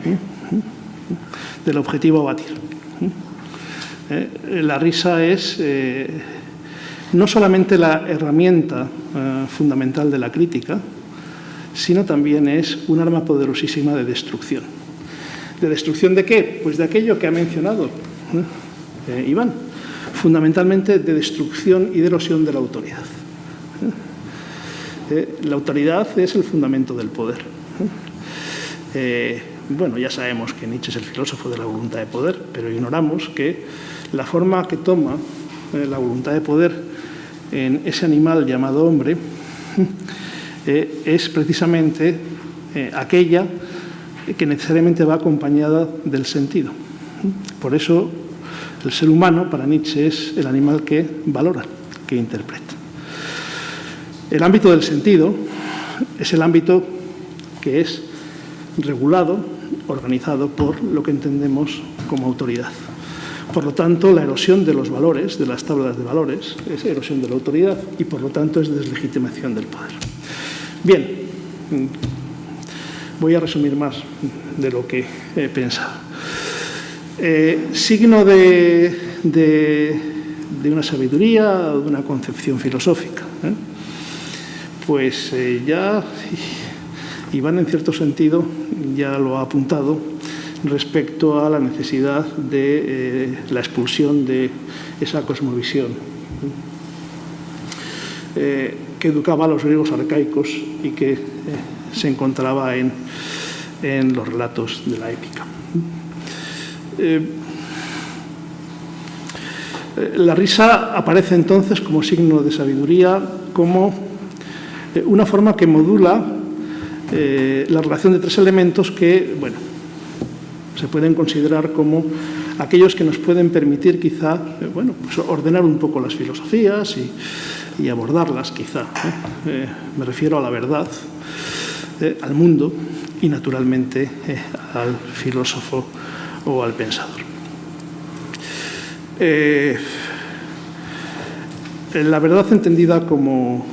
Del objetivo a batir. La risa es no solamente la herramienta fundamental de la crítica, sino también es un arma poderosísima de destrucción. ¿De destrucción de qué? Pues de aquello que ha mencionado Iván, fundamentalmente de destrucción y de erosión de la autoridad. La autoridad es el fundamento del poder. bueno, ya sabemos que Nietzsche es el filósofo de la voluntad de poder, pero ignoramos que la forma que toma la voluntad de poder en ese animal llamado hombre es precisamente aquella que necesariamente va acompañada del sentido. Por eso el ser humano para Nietzsche es el animal que valora, que interpreta. El ámbito del sentido es el ámbito que es regulado, organizado por lo que entendemos como autoridad. Por lo tanto, la erosión de los valores, de las tablas de valores, es erosión de la autoridad y, por lo tanto, es deslegitimación del poder. Bien, voy a resumir más de lo que he pensado. Signo de una sabiduría o de una concepción filosófica. Pues ya Iván, en cierto sentido, ya lo ha apuntado respecto a la necesidad de la expulsión de esa cosmovisión que educaba a los griegos arcaicos y que se encontraba en los relatos de la épica. La risa aparece entonces como signo de sabiduría, como una forma que modula la relación de tres elementos que, bueno, se pueden considerar como aquellos que nos pueden permitir quizá, bueno, pues ordenar un poco las filosofías y abordarlas quizá. Me refiero a la verdad, al mundo y naturalmente al filósofo o al pensador. La verdad entendida como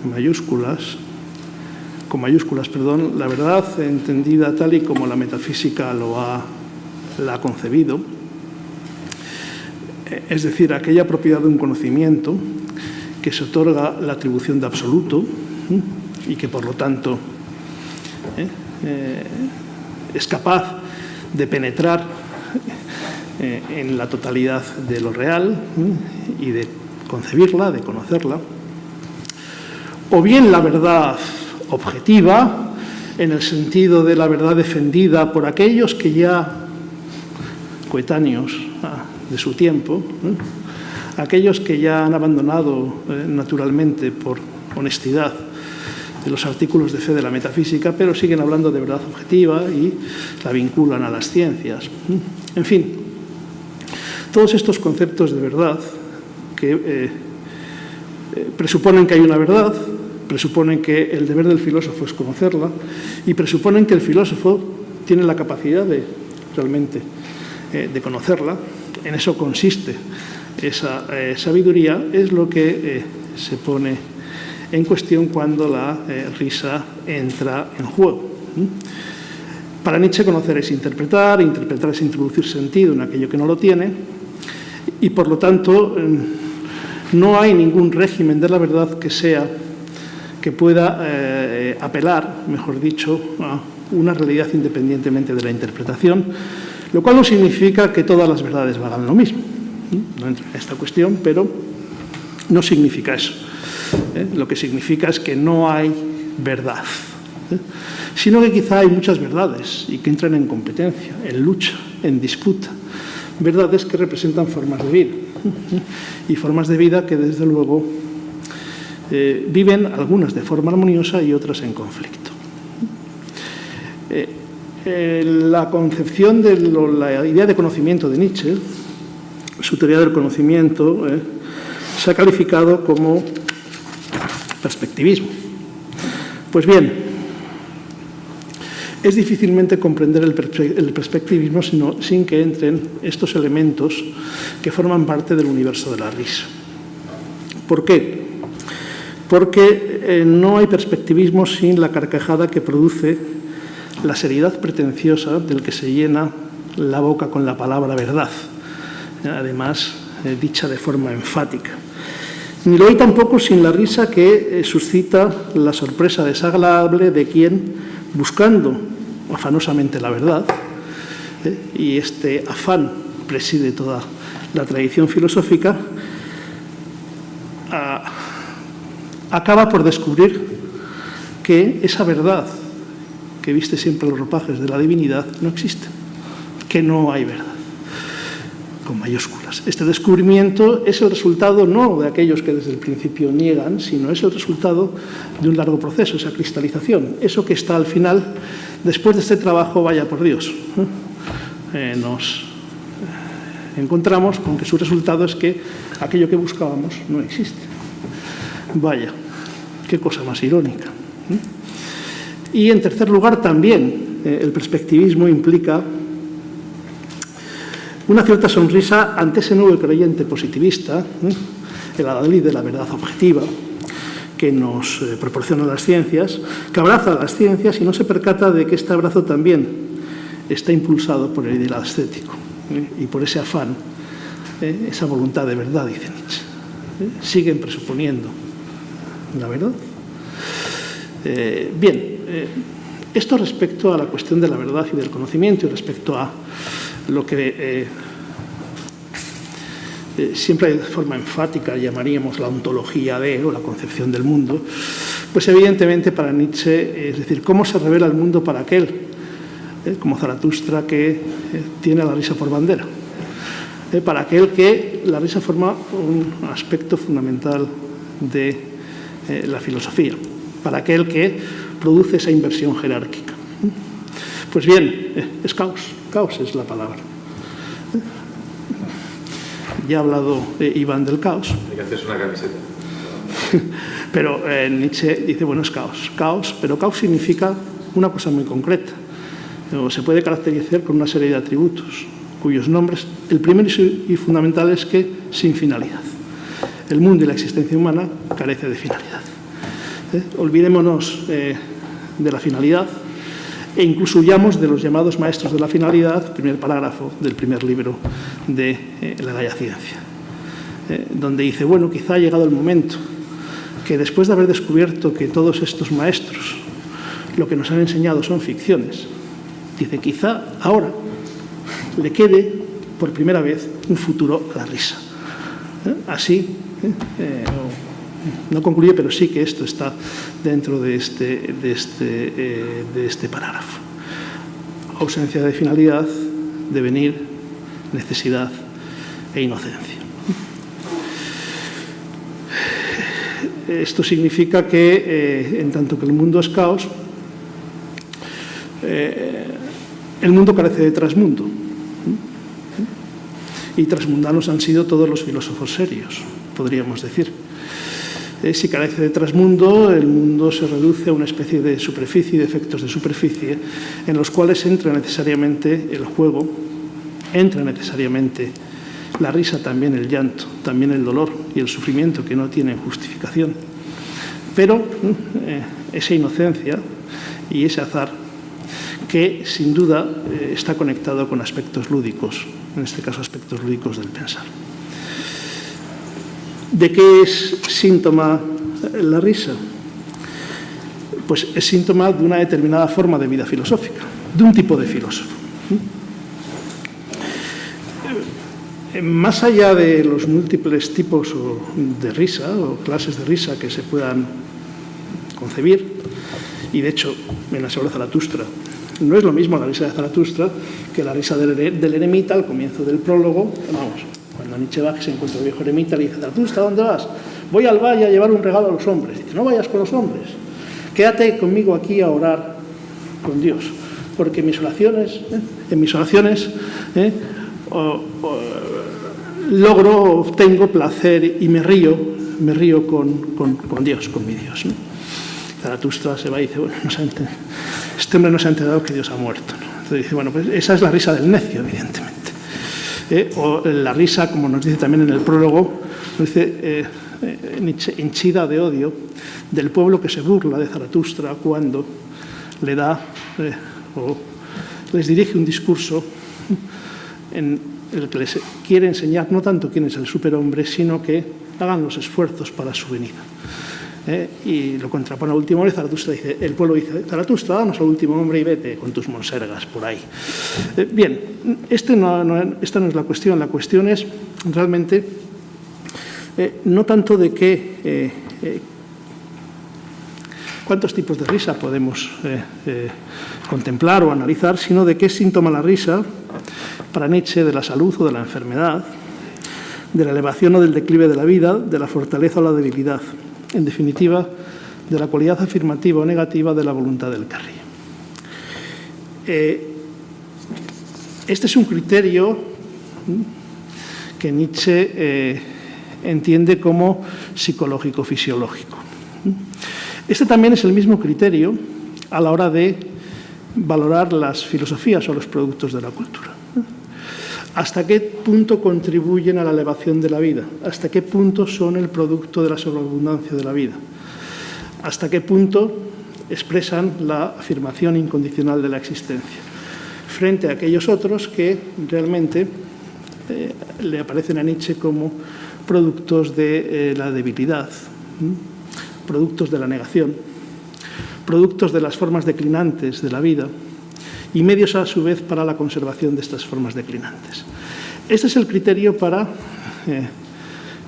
mayúsculas, la verdad entendida tal y como la metafísica la ha concebido, es decir, aquella propiedad de un conocimiento que se otorga la atribución de absoluto y que, por lo tanto, es capaz de penetrar en la totalidad de lo real y de concebirla, de conocerla, o bien la verdad objetiva, en el sentido de la verdad defendida por aquellos que ya coetáneos de su tiempo, aquellos que ya han abandonado naturalmente por honestidad los artículos de fe de la metafísica, pero siguen hablando de verdad objetiva y la vinculan a las ciencias. En fin, todos estos conceptos de verdad que presuponen que hay una verdad, presuponen que el deber del filósofo es conocerla y presuponen que el filósofo tiene la capacidad de realmente de conocerla. En eso consiste esa sabiduría, es lo que se pone en cuestión cuando la risa entra en juego. Para Nietzsche, conocer es interpretar, interpretar es introducir sentido en aquello que no lo tiene, y por lo tanto no hay ningún régimen de la verdad que pueda apelar, mejor dicho, a una realidad independientemente de la interpretación, lo cual no significa que todas las verdades valgan lo mismo. No entro en esta cuestión, pero no significa eso. Lo que significa es que no hay verdad, sino que quizá hay muchas verdades y que entran en competencia, en lucha, en disputa. Verdades que representan formas de vida y formas de vida que, desde luego, viven algunas de forma armoniosa y otras en conflicto. La concepción de la idea de conocimiento de Nietzsche, su teoría del conocimiento, se ha calificado como perspectivismo. Pues bien, es difícilmente comprender el perspectivismo sin que entren estos elementos que forman parte del universo de la risa. ¿Por qué? Porque no hay perspectivismo sin la carcajada que produce la seriedad pretenciosa del que se llena la boca con la palabra verdad, además dicha de forma enfática. Ni lo hay tampoco sin la risa que suscita la sorpresa desagradable de quien, buscando afanosamente la verdad, y este afán preside toda la tradición filosófica, acaba por descubrir que esa verdad que viste siempre los ropajes de la divinidad, no existe, que no hay verdad, con mayúsculas. Este descubrimiento es el resultado no de aquellos que desde el principio niegan, sino es el resultado de un largo proceso, esa cristalización. Eso que está al final, después de este trabajo, vaya por Dios, nos encontramos con que su resultado es que aquello que buscábamos no existe. Vaya, qué cosa más irónica. Y en tercer lugar también, el perspectivismo implica una cierta sonrisa ante ese nuevo creyente positivista, el adalid de la verdad objetiva, que nos proporcionan las ciencias, que abraza las ciencias y no se percata de que este abrazo también está impulsado por el ideal estético y por ese afán, esa voluntad de verdad, dice Nietzsche. Siguen presuponiendo la verdad. Bien, esto respecto a la cuestión de la verdad y del conocimiento y respecto a lo que siempre de forma enfática llamaríamos la ontología de, o la concepción del mundo, pues evidentemente para Nietzsche, es decir, cómo se revela el mundo para aquel, como Zaratustra, que tiene la risa por bandera, para aquel que la risa forma un aspecto fundamental de la filosofía, para aquel que produce esa inversión jerárquica. Pues bien, es caos, caos es la palabra. Ya ha hablado Iván del caos. Hay que hacerse una camiseta. Pero Nietzsche dice, bueno, es caos, caos, pero caos significa una cosa muy concreta. O se puede caracterizar con una serie de atributos, cuyos nombres, el primero y fundamental es que sin finalidad. El mundo y la existencia humana carece de finalidad. Olvidémonos de la finalidad e incluso huyamos de los llamados maestros de la finalidad, primer parágrafo del primer libro de La Gaia Ciencia, donde dice, bueno, quizá ha llegado el momento que después de haber descubierto que todos estos maestros lo que nos han enseñado son ficciones, dice, quizá ahora le quede por primera vez un futuro a la risa. Así, no concluye, pero sí que esto está dentro de este parágrafo. Ausencia de finalidad, devenir, necesidad e inocencia. Esto significa que, en tanto que el mundo es caos, el mundo carece de trasmundo. Y trasmundanos han sido todos los filósofos serios, podríamos decir. Si carece de trasmundo, el mundo se reduce a una especie de superficie y de efectos de superficie en los cuales entra necesariamente el juego, entra necesariamente la risa, también el llanto, también el dolor y el sufrimiento que no tienen justificación. Pero esa inocencia y ese azar que sin duda está conectado con aspectos lúdicos, en este caso aspectos lúdicos del pensar. ¿De qué es síntoma la risa? Pues es síntoma de una determinada forma de vida filosófica, de un tipo de filósofo. Más allá de los múltiples tipos de risa o clases de risa que se puedan concebir, y de hecho en la obra de Zaratustra no es lo mismo la risa de Zaratustra que la risa del eremita al comienzo del prólogo. Vamos, cuando Nietzsche va, que se encuentra el viejo eremita, le dice, Zaratustra, ¿dónde vas? Voy al valle a llevar un regalo a los hombres. Dice, no vayas con los hombres, quédate conmigo aquí a orar con Dios, porque en mis oraciones obtengo placer y me río con Dios, con mi Dios, ¿no? Zaratustra se va y dice, bueno, este hombre no se ha enterado que Dios ha muerto, ¿no? Entonces dice, bueno, pues esa es la risa del necio, evidentemente. O la risa, como nos dice también en el prólogo, nos dice Nietzsche, henchida de odio del pueblo que se burla de Zaratustra cuando le da o les dirige un discurso en el que les quiere enseñar no tanto quién es el superhombre, sino que hagan los esfuerzos para su venida. Y lo contrapone al último hombre. Zaratustra dice, el pueblo dice, Zaratustra, danos al último hombre y vete con tus monsergas por ahí. Bien, esta no es la cuestión es realmente no tanto de que cuántos tipos de risa podemos contemplar o analizar, sino de qué es síntoma la risa para Nietzsche de la salud o de la enfermedad, de la elevación o del declive de la vida, de la fortaleza o la debilidad, en definitiva, de la cualidad afirmativa o negativa de la voluntad del que ríe. Este es un criterio que Nietzsche entiende como psicológico-fisiológico. Este también es el mismo criterio a la hora de valorar las filosofías o los productos de la cultura. ¿Hasta qué punto contribuyen a la elevación de la vida? ¿Hasta qué punto son el producto de la sobreabundancia de la vida? ¿Hasta qué punto expresan la afirmación incondicional de la existencia? Frente a aquellos otros que realmente le aparecen a Nietzsche como productos de la debilidad, productos de la negación, productos de las formas declinantes de la vida y medios a su vez para la conservación de estas formas declinantes. Este es el criterio para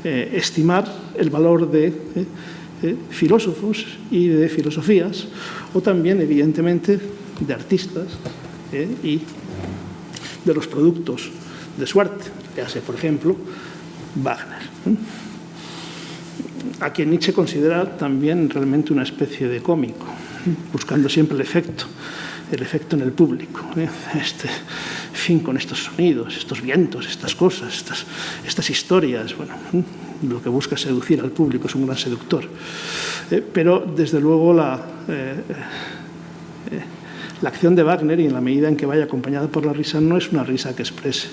estimar el valor de filósofos y de filosofías, o también, evidentemente, de artistas y de los productos de su arte. Véase, por ejemplo, Wagner, a quien Nietzsche considera también realmente una especie de cómico, buscando siempre el efecto en el público. En fin, con estos sonidos, estos vientos, estas cosas, estas historias, bueno, lo que busca es seducir al público, es un gran seductor. Pero, desde luego, la acción de Wagner, y en la medida en que vaya acompañada por la risa, no es una risa que exprese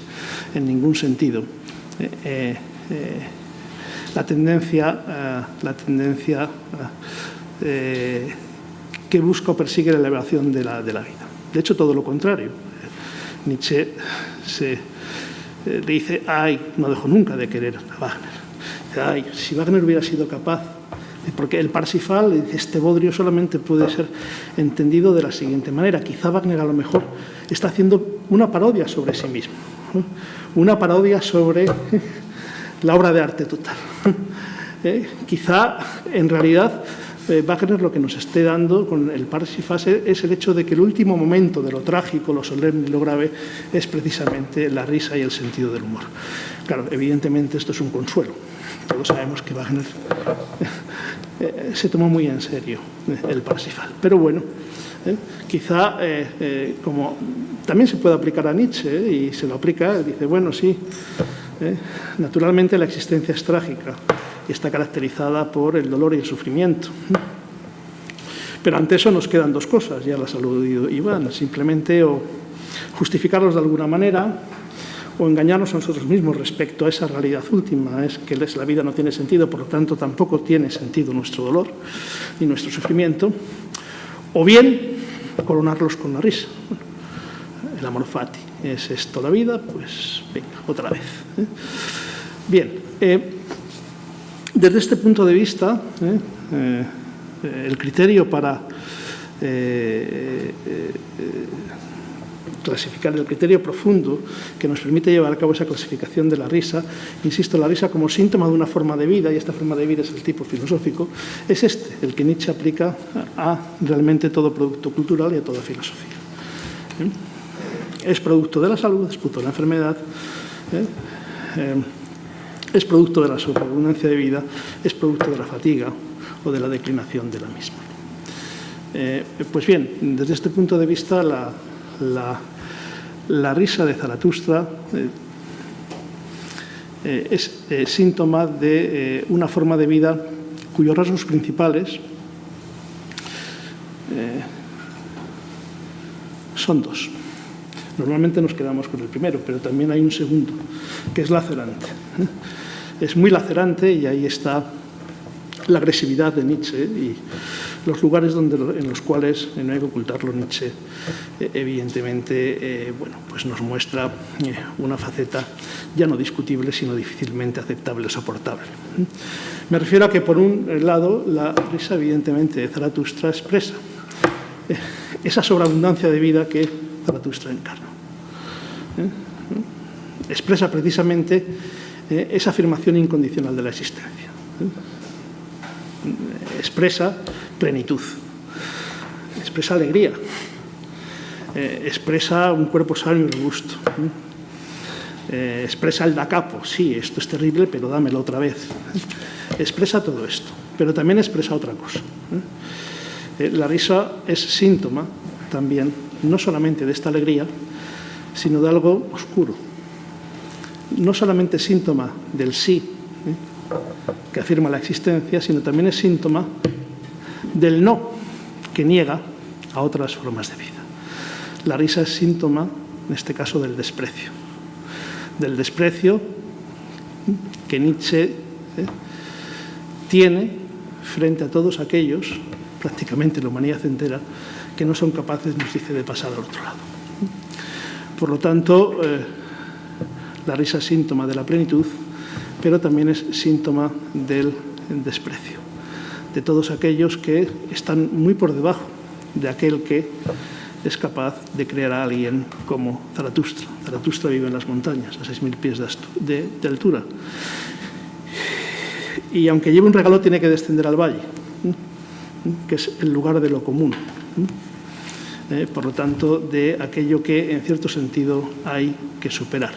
en ningún sentido la tendencia que busca o persigue la elevación de la vida. De hecho, todo lo contrario. Nietzsche dice, no dejo nunca de querer a Wagner. Si Wagner hubiera sido capaz, porque el Parsifal, dice, este bodrio solamente puede ser entendido de la siguiente manera. Quizá Wagner a lo mejor está haciendo una parodia sobre sí mismo, ¿no? Una parodia sobre la obra de arte total. Quizá, en realidad, Wagner lo que nos esté dando con el Parsifal es el hecho de que el último momento de lo trágico, lo solemne y lo grave es precisamente la risa y el sentido del humor. Claro, evidentemente esto es un consuelo. Todos sabemos que Wagner se tomó muy en serio el Parsifal. Pero bueno, quizá como también se puede aplicar a Nietzsche, y se lo aplica, dice, bueno, sí, naturalmente la existencia es trágica y está caracterizada por el dolor y el sufrimiento. Pero ante eso nos quedan dos cosas, ya las ha aludido Iván, simplemente o justificarlos de alguna manera o engañarnos a nosotros mismos respecto a esa realidad última, es que la vida no tiene sentido, por lo tanto tampoco tiene sentido nuestro dolor ni nuestro sufrimiento, o bien coronarlos con la risa. Bueno, el amor fati, ¿es esto la vida? Pues venga, otra vez. Bien, desde este punto de vista, el criterio para clasificar, el criterio profundo que nos permite llevar a cabo esa clasificación de la risa, insisto, la risa como síntoma de una forma de vida, y esta forma de vida es el tipo filosófico, es el que Nietzsche aplica a realmente todo producto cultural y a toda filosofía. Es producto de la salud, es producto de la enfermedad, es producto de la sobreabundancia de vida, es producto de la fatiga o de la declinación de la misma. Pues bien, desde este punto de vista, la risa de Zaratustra es síntoma de una forma de vida cuyos rasgos principales son dos. Normalmente nos quedamos con el primero, pero también hay un segundo, que es lacerante. Es muy lacerante, y ahí está la agresividad de Nietzsche y los lugares en los cuales, no hay que ocultarlo, Nietzsche evidentemente pues nos muestra una faceta ya no discutible, sino difícilmente aceptable o soportable. Me refiero a que, por un lado, la risa evidentemente de Zaratustra expresa esa sobreabundancia de vida que Zaratustra encarna. Expresa precisamente esa afirmación incondicional de la existencia. Expresa plenitud, expresa alegría, expresa un cuerpo sano y robusto, expresa el da capo, sí, esto es terrible, pero dámelo otra vez. Expresa todo esto, pero también expresa otra cosa. La risa es síntoma también, no solamente de esta alegría, sino de algo oscuro. No solamente es síntoma del sí, que afirma la existencia, sino también es síntoma del no, que niega a otras formas de vida. La risa es síntoma, en este caso, del desprecio. Del desprecio que Nietzsche tiene frente a todos aquellos, prácticamente la humanidad entera, que no son capaces, nos dice, de pasar al otro lado. Por lo tanto, la risa es síntoma de la plenitud, pero también es síntoma del desprecio, de todos aquellos que están muy por debajo de aquel que es capaz de crear a alguien como Zaratustra. Zaratustra vive en las montañas, a 6.000 pies de altura. Y aunque lleve un regalo, tiene que descender al valle, que es el lugar de lo común. Por lo tanto, de aquello que, en cierto sentido, hay que superar.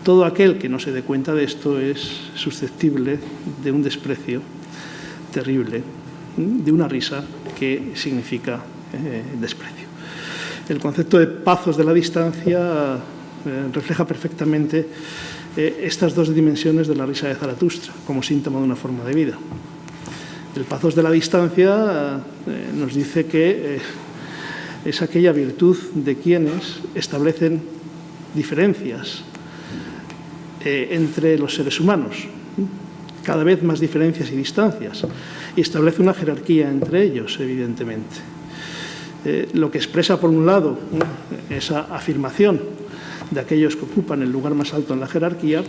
Todo aquel que no se dé cuenta de esto es susceptible de un desprecio terrible, de una risa que significa desprecio. El concepto de pazos de la distancia refleja perfectamente estas dos dimensiones de la risa de Zaratustra como síntoma de una forma de vida. El pazos de la distancia nos dice que es aquella virtud de quienes establecen diferencias entre los seres humanos, cada vez más diferencias y distancias, y establece una jerarquía entre ellos, evidentemente. Lo que expresa, por un lado, esa afirmación de aquellos que ocupan el lugar más alto en la jerarquía,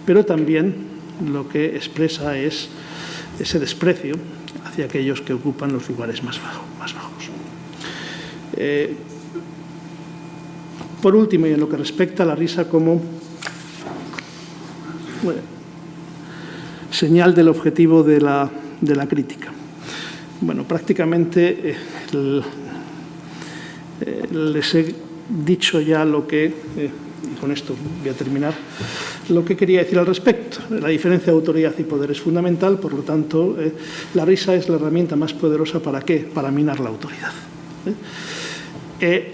pero también lo que expresa es ese desprecio hacia aquellos que ocupan los lugares más bajos. Por último, y en lo que respecta a la risa como señal del objetivo de la crítica. Bueno, prácticamente les he dicho ya lo que, y con esto voy a terminar, lo que quería decir al respecto. La diferencia de autoridad y poder es fundamental, por lo tanto, la risa es la herramienta más poderosa ¿para qué? Para minar la autoridad.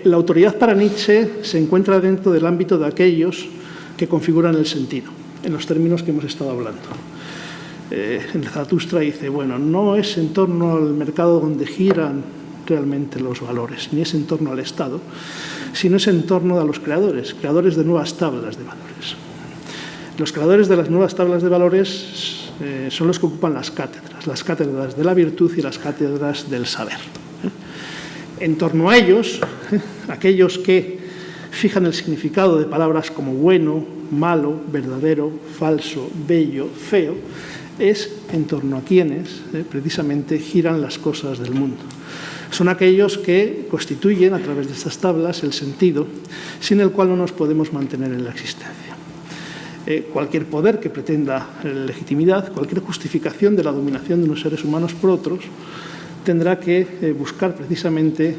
La autoridad para Nietzsche se encuentra dentro del ámbito de aquellos que configuran el sentido, en los términos que hemos estado hablando. En Zaratustra dice, bueno, no es en torno al mercado donde giran realmente los valores, ni es en torno al Estado, sino es en torno a los creadores de nuevas tablas de valores. Los creadores de las nuevas tablas de valores son los que ocupan las cátedras de la virtud y las cátedras del saber. En torno a ellos, aquellos que fijan el significado de palabras como bueno, malo, verdadero, falso, bello, feo, es en torno a quienes precisamente giran las cosas del mundo. Son aquellos que constituyen a través de estas tablas el sentido sin el cual no nos podemos mantener en la existencia. Cualquier poder que pretenda legitimidad, cualquier justificación de la dominación de unos seres humanos por otros, tendrá que buscar precisamente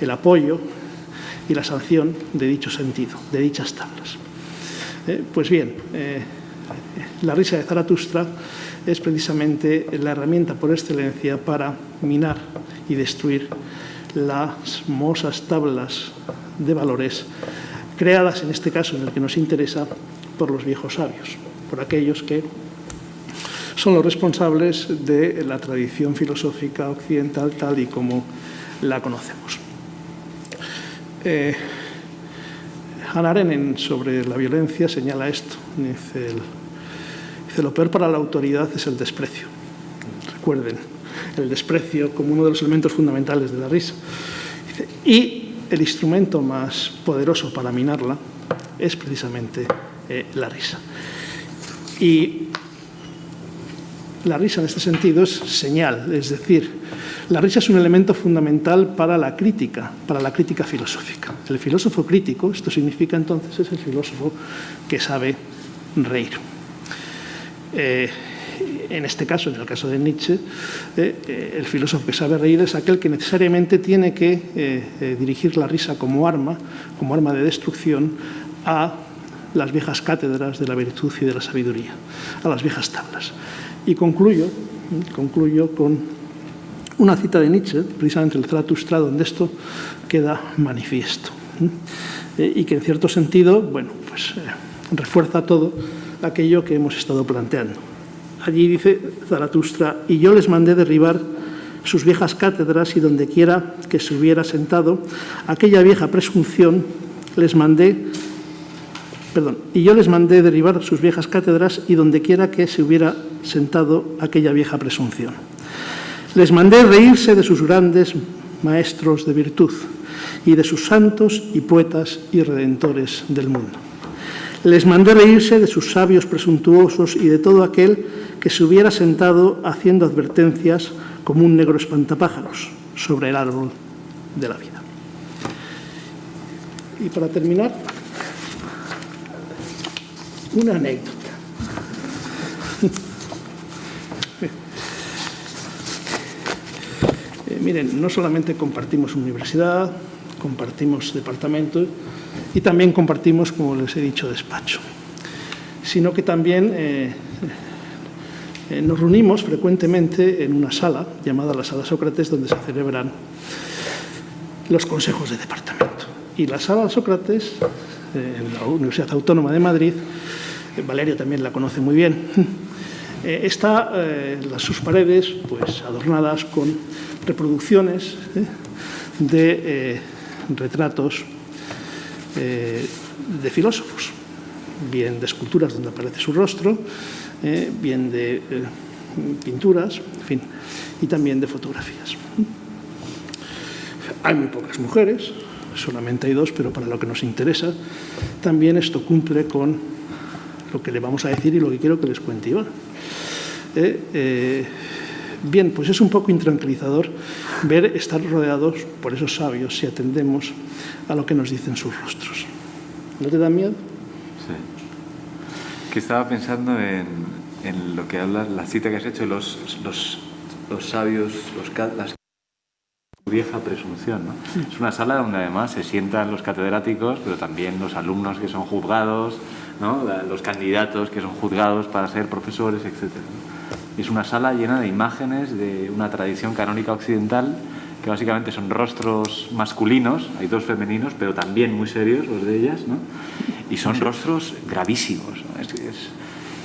el apoyo y la sanción de dicho sentido, de dichas tablas. Pues bien, la risa de Zaratustra es precisamente la herramienta por excelencia para minar y destruir las mohosas tablas de valores creadas, en este caso en el que nos interesa, por los viejos sabios, por aquellos que son los responsables de la tradición filosófica occidental tal y como la conocemos. Hannah Arendt, sobre la violencia, señala esto. Dice, lo peor para la autoridad es el desprecio. Recuerden, el desprecio como uno de los elementos fundamentales de la risa. Dice, y el instrumento más poderoso para minarla es precisamente la risa. Y la risa en este sentido es señal, es decir, la risa es un elemento fundamental para la crítica filosófica. El filósofo crítico, esto significa entonces, es el filósofo que sabe reír. en este caso, en el caso de Nietzsche, el filósofo que sabe reír es aquel que necesariamente tiene que dirigir la risa como arma de destrucción a las viejas cátedras de la virtud y de la sabiduría, a las viejas tablas. Y concluyo con una cita de Nietzsche, precisamente el Zaratustra, donde esto queda manifiesto. Y que en cierto sentido, bueno, pues refuerza todo aquello que hemos estado planteando. Allí dice Zaratustra: y yo les mandé derribar sus viejas cátedras y donde quiera que se hubiera sentado aquella vieja presunción, y yo les mandé derribar sus viejas cátedras y donde quiera que se hubiera sentado aquella vieja presunción. Les mandé reírse de sus grandes maestros de virtud y de sus santos y poetas y redentores del mundo. Les mandé reírse de sus sabios presuntuosos y de todo aquel que se hubiera sentado haciendo advertencias como un negro espantapájaros sobre el árbol de la vida. Y para terminar, una anécdota. Miren, no solamente compartimos universidad, compartimos departamento y también compartimos, como les he dicho, despacho, sino que también nos reunimos frecuentemente en una sala llamada la Sala Sócrates, donde se celebran los consejos de departamento. Y la Sala Sócrates, en la Universidad Autónoma de Madrid, Valerio también la conoce muy bien, está sus paredes pues adornadas con reproducciones de retratos de filósofos, bien de esculturas donde aparece su rostro, bien de pinturas, en fin, y también de fotografías. Hay muy pocas mujeres, solamente hay 2, pero para lo que nos interesa, también esto cumple con lo que le vamos a decir y lo que quiero que les cuente Iván. Bien, pues es un poco intranquilizador ver estar rodeados por esos sabios si atendemos a lo que nos dicen sus rostros. ¿No te da miedo? Sí. Que estaba pensando en lo que hablas, la cita que has hecho, los sabios, las vieja presunción, ¿no? Es una sala donde además se sientan los catedráticos, pero también los alumnos que son juzgados, ¿no? Los candidatos que son juzgados para ser profesores, etc. Es una sala llena de imágenes de una tradición canónica occidental que básicamente son rostros masculinos, hay 2 femeninos, pero también muy serios los de ellas, ¿no? Y son rostros gravísimos, ¿no?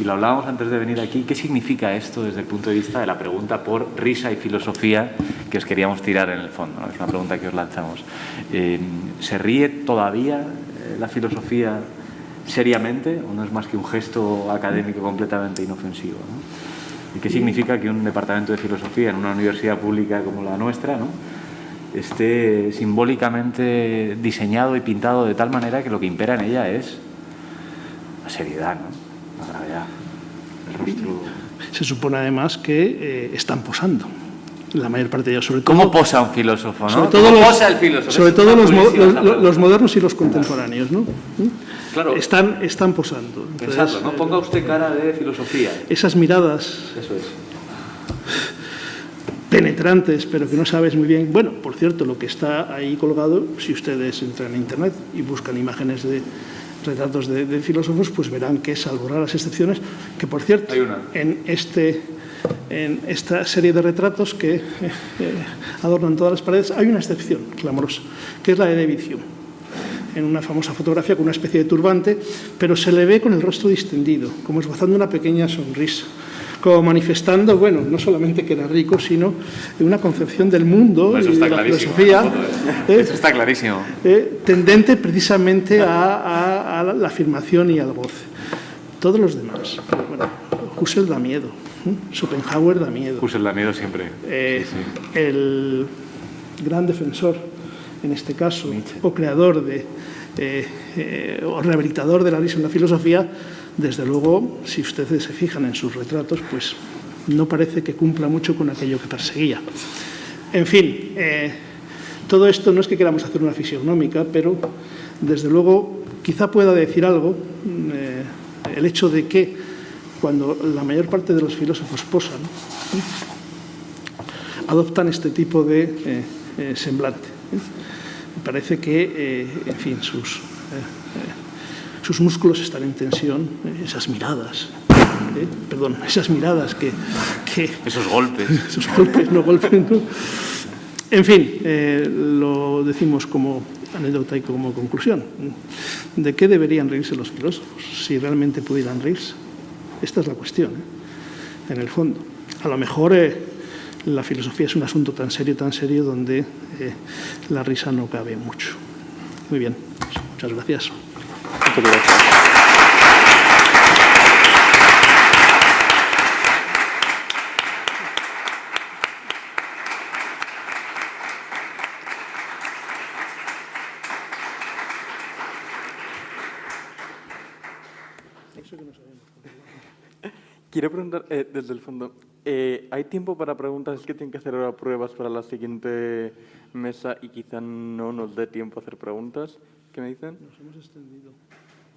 Y lo hablábamos antes de venir aquí, ¿qué significa esto desde el punto de vista de la pregunta por risa y filosofía que os queríamos tirar en el fondo, ¿no? Es una pregunta que os lanzamos. ¿Se ríe todavía la filosofía seriamente o no es más que un gesto académico completamente inofensivo, ¿no? ¿Y qué significa que un departamento de filosofía en una universidad pública como la nuestra, ¿no?, esté simbólicamente diseñado y pintado de tal manera que lo que impera en ella es la seriedad, ¿no?, la gravedad, el rostro? Se supone además que están posando. La mayor parte de ellos, sobre todo... ¿Cómo posa un filósofo, no? Sobre todo ¿Cómo posa el filósofo? Sobre todo los modernos y los contemporáneos, ¿no? Claro. Están posando. Pensadlo, ¿no? Ponga usted cara de filosofía. Esas miradas... Eso es. penetrantes, pero que no sabes muy bien... Bueno, por cierto, lo que está ahí colgado, si ustedes entran en Internet y buscan imágenes de retratos de filósofos, pues verán que, salvo raras excepciones, que por cierto, en esta serie de retratos que adornan todas las paredes, hay una excepción clamorosa, que es la de David Hume, en una famosa fotografía con una especie de turbante, pero se le ve con el rostro distendido, como esbozando una pequeña sonrisa, como manifestando, bueno, no solamente que era rico, sino una concepción del mundo y de la filosofía. Eso está clarísimo. Tendente precisamente a la afirmación y al goce. Todos los demás. Bueno, Husserl da miedo. Schopenhauer da miedo. Husserl da miedo siempre. Sí. El gran defensor, en este caso, Nietzsche, o creador o rehabilitador de la risa en la filosofía, desde luego, si ustedes se fijan en sus retratos, pues no parece que cumpla mucho con aquello que perseguía. En fin, todo esto no es que queramos hacer una fisiognómica, pero desde luego quizá pueda decir algo el hecho de que cuando la mayor parte de los filósofos posan, adoptan este tipo de semblante. Me parece que, en fin, sus músculos están en tensión, esas miradas, esas miradas que esos golpes. Esos golpes, no golpes, ¿no? En fin, lo decimos como anécdota y como conclusión. ¿De qué deberían reírse los filósofos si realmente pudieran reírse? Esta es la cuestión, en el fondo. A lo mejor la filosofía es un asunto tan serio, donde la risa no cabe mucho. Muy bien, muchas gracias. Muchas gracias. Quiero preguntar desde el fondo, ¿hay tiempo para preguntas? Es que tienen que hacer ahora pruebas para la siguiente mesa y quizá no nos dé tiempo a hacer preguntas. ¿Qué me dicen? Nos hemos extendido.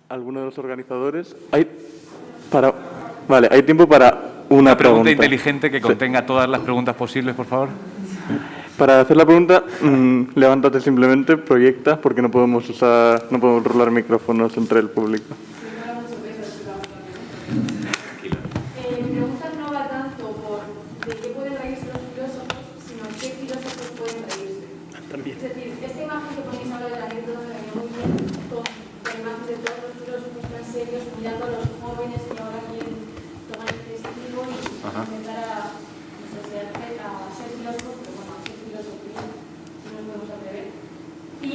¿Alguno de los organizadores? Vale, hay tiempo para una pregunta inteligente que contenga todas las preguntas posibles, por favor. Para hacer la pregunta, levántate simplemente, proyecta, porque no podemos rolar micrófonos entre el público. Mi pregunta no va tanto por de qué pueden reírse los filósofos, sino qué filósofos pueden reírse. También. Es decir, esta imagen que ponéis ahora de la anécdota me venía muy bien con la imagen de todos los filósofos tan serios mirando a los jóvenes que ahora quieren tomar el iniciativa y empezar a ser filósofos, pero bueno, a ser filosofía, si nos podemos atrever. Y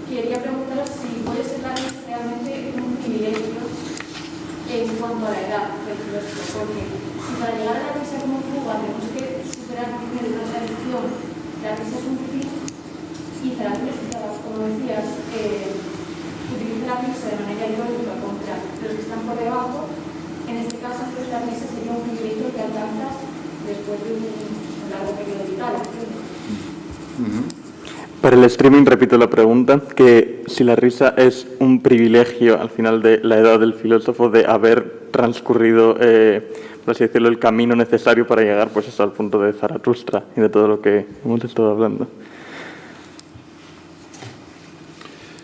quería preguntaros si puede ser realmente un privilegio en cuanto a la edad del filósofo, porque si para llegar a la risa como fuga tenemos que superar primero una tradición, la risa es un fin, y Zaratustra, como decías, utiliza la risa de manera irónica contra los que están por debajo. En este caso, pues la risa sería un privilegio que alcanzas después de un largo periodo vital. Para el streaming repito la pregunta, que si la risa es un privilegio al final de la edad del filósofo de haber transcurrido, por así decirlo, el camino necesario para llegar pues eso, al punto de Zaratustra y de todo lo que hemos estado hablando.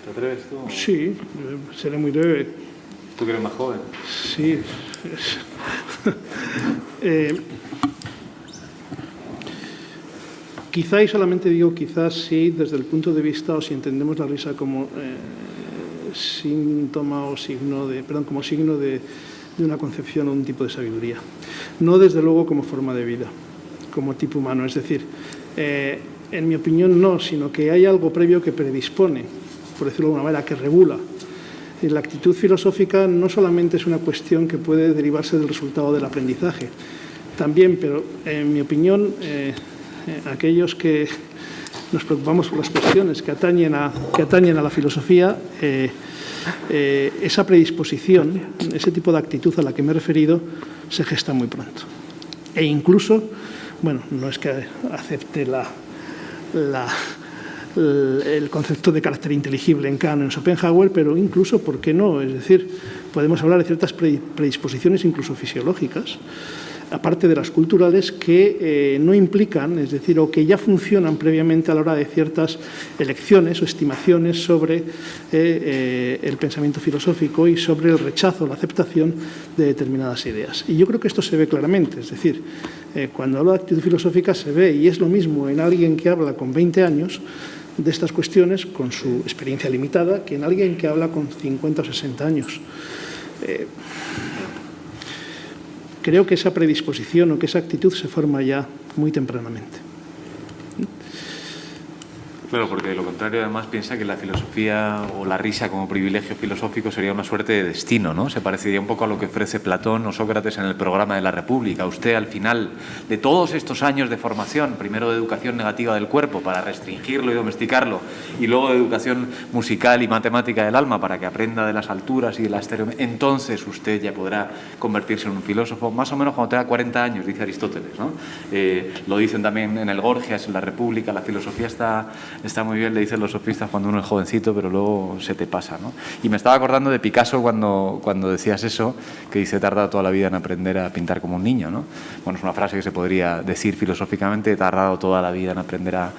¿Te atreves tú? Sí, seré muy breve. ¿Tú que eres más joven? Sí. Quizá, y solamente digo quizás, sí, desde el punto de vista, o si entendemos la risa como síntoma o signo de, como signo de una concepción o un tipo de sabiduría. No, desde luego, como forma de vida, como tipo humano. Es decir, en mi opinión, no, sino que hay algo previo que predispone, por decirlo de alguna manera, que regula. Y la actitud filosófica no solamente es una cuestión que puede derivarse del resultado del aprendizaje, también, pero en mi opinión, aquellos que nos preocupamos por las cuestiones que atañen a la filosofía, esa predisposición, ese tipo de actitud a la que me he referido, se gesta muy pronto. E incluso, bueno, no es que acepte el concepto de carácter inteligible en Kant o en Schopenhauer, pero incluso, ¿por qué no? Es decir, podemos hablar de ciertas predisposiciones incluso fisiológicas, aparte de las culturales, que no implican, es decir, o que ya funcionan previamente a la hora de ciertas elecciones o estimaciones sobre el pensamiento filosófico y sobre el rechazo o la aceptación de determinadas ideas. Y yo creo que esto se ve claramente, es decir, cuando hablo de actitud filosófica se ve, y es lo mismo en alguien que habla con 20 años de estas cuestiones, con su experiencia limitada, que en alguien que habla con 50 o 60 años. Creo que esa predisposición o que esa actitud se forma ya muy tempranamente. Claro, porque de lo contrario además piensa que la filosofía o la risa como privilegio filosófico sería una suerte de destino, ¿no? Se parecería un poco a lo que ofrece Platón o Sócrates en el programa de la República. Usted al final de todos estos años de formación, primero de educación negativa del cuerpo para restringirlo y domesticarlo, y luego de educación musical y matemática del alma para que aprenda de las alturas y de la entonces usted ya podrá convertirse en un filósofo, más o menos cuando tenga 40 años, dice Aristóteles, ¿no? Lo dicen también en el Gorgias, en la República, la filosofía está Está muy bien, le dicen los sofistas cuando uno es jovencito, pero luego se te pasa, ¿no? Y me estaba acordando de Picasso cuando decías eso, que dice, he tardado toda la vida en aprender a pintar como un niño, ¿no? Bueno, es una frase que se podría decir filosóficamente, he tardado toda la vida en aprender a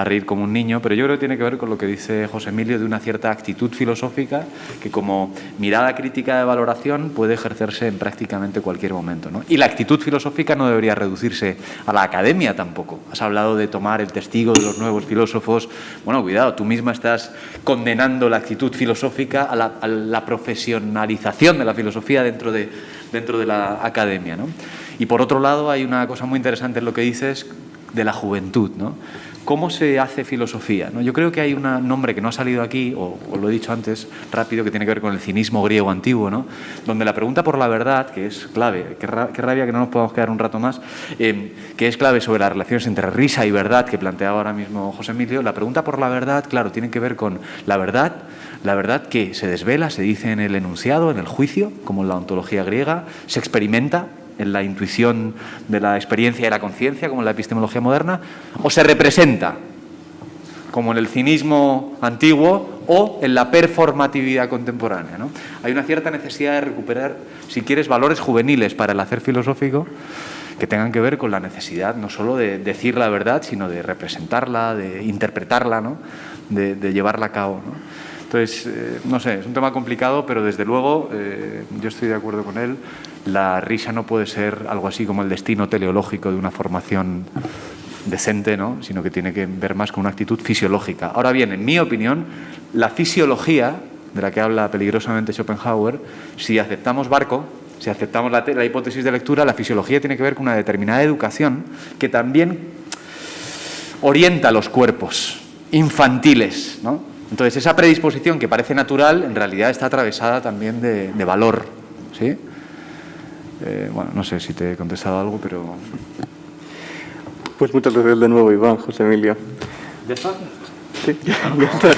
reír como un niño, pero yo creo que tiene que ver con lo que dice José Emilio de una cierta actitud filosófica que como mirada crítica de valoración puede ejercerse en prácticamente cualquier momento, ¿no? Y la actitud filosófica no debería reducirse a la academia tampoco. Has hablado de tomar el testigo de los nuevos filósofos. Bueno, cuidado, tú misma estás condenando la actitud filosófica a la profesionalización de la filosofía dentro de la academia, ¿no? Y por otro lado hay una cosa muy interesante en lo que dices de la juventud, ¿no? ¿Cómo se hace filosofía, ¿no? Yo creo que hay un nombre que no ha salido aquí, o lo he dicho antes rápido, que tiene que ver con el cinismo griego antiguo, ¿no? Donde la pregunta por la verdad, que es clave, qué rabia que no nos podamos quedar un rato más, que es clave sobre las relaciones entre risa y verdad que planteaba ahora mismo José Emilio, la pregunta por la verdad, claro, tiene que ver con la verdad que se desvela, se dice en el enunciado, en el juicio, como en la ontología griega, se experimenta en la intuición de la experiencia y la conciencia, como en la epistemología moderna, o se representa, como en el cinismo antiguo, o en la performatividad contemporánea, ¿no? Hay una cierta necesidad de recuperar, si quieres, valores juveniles para el hacer filosófico que tengan que ver con la necesidad no solo de decir la verdad, sino de representarla, de interpretarla, ¿no? de llevarla a cabo, ¿no? Entonces, no sé, es un tema complicado, pero desde luego yo estoy de acuerdo con él. La risa no puede ser algo así como el destino teleológico de una formación decente, ¿no? Sino que tiene que ver más con una actitud fisiológica. Ahora bien, en mi opinión, la fisiología, de la que habla peligrosamente Schopenhauer, si aceptamos Barco, si aceptamos la hipótesis de lectura, la fisiología tiene que ver con una determinada educación que también orienta los cuerpos infantiles, ¿no? Entonces, esa predisposición que parece natural, en realidad está atravesada también de valor, ¿sí? Bueno, no sé si te he contestado algo, pero... Pues muchas gracias de nuevo, Iván, José Emilio. ¿Ya está? Sí, ya está.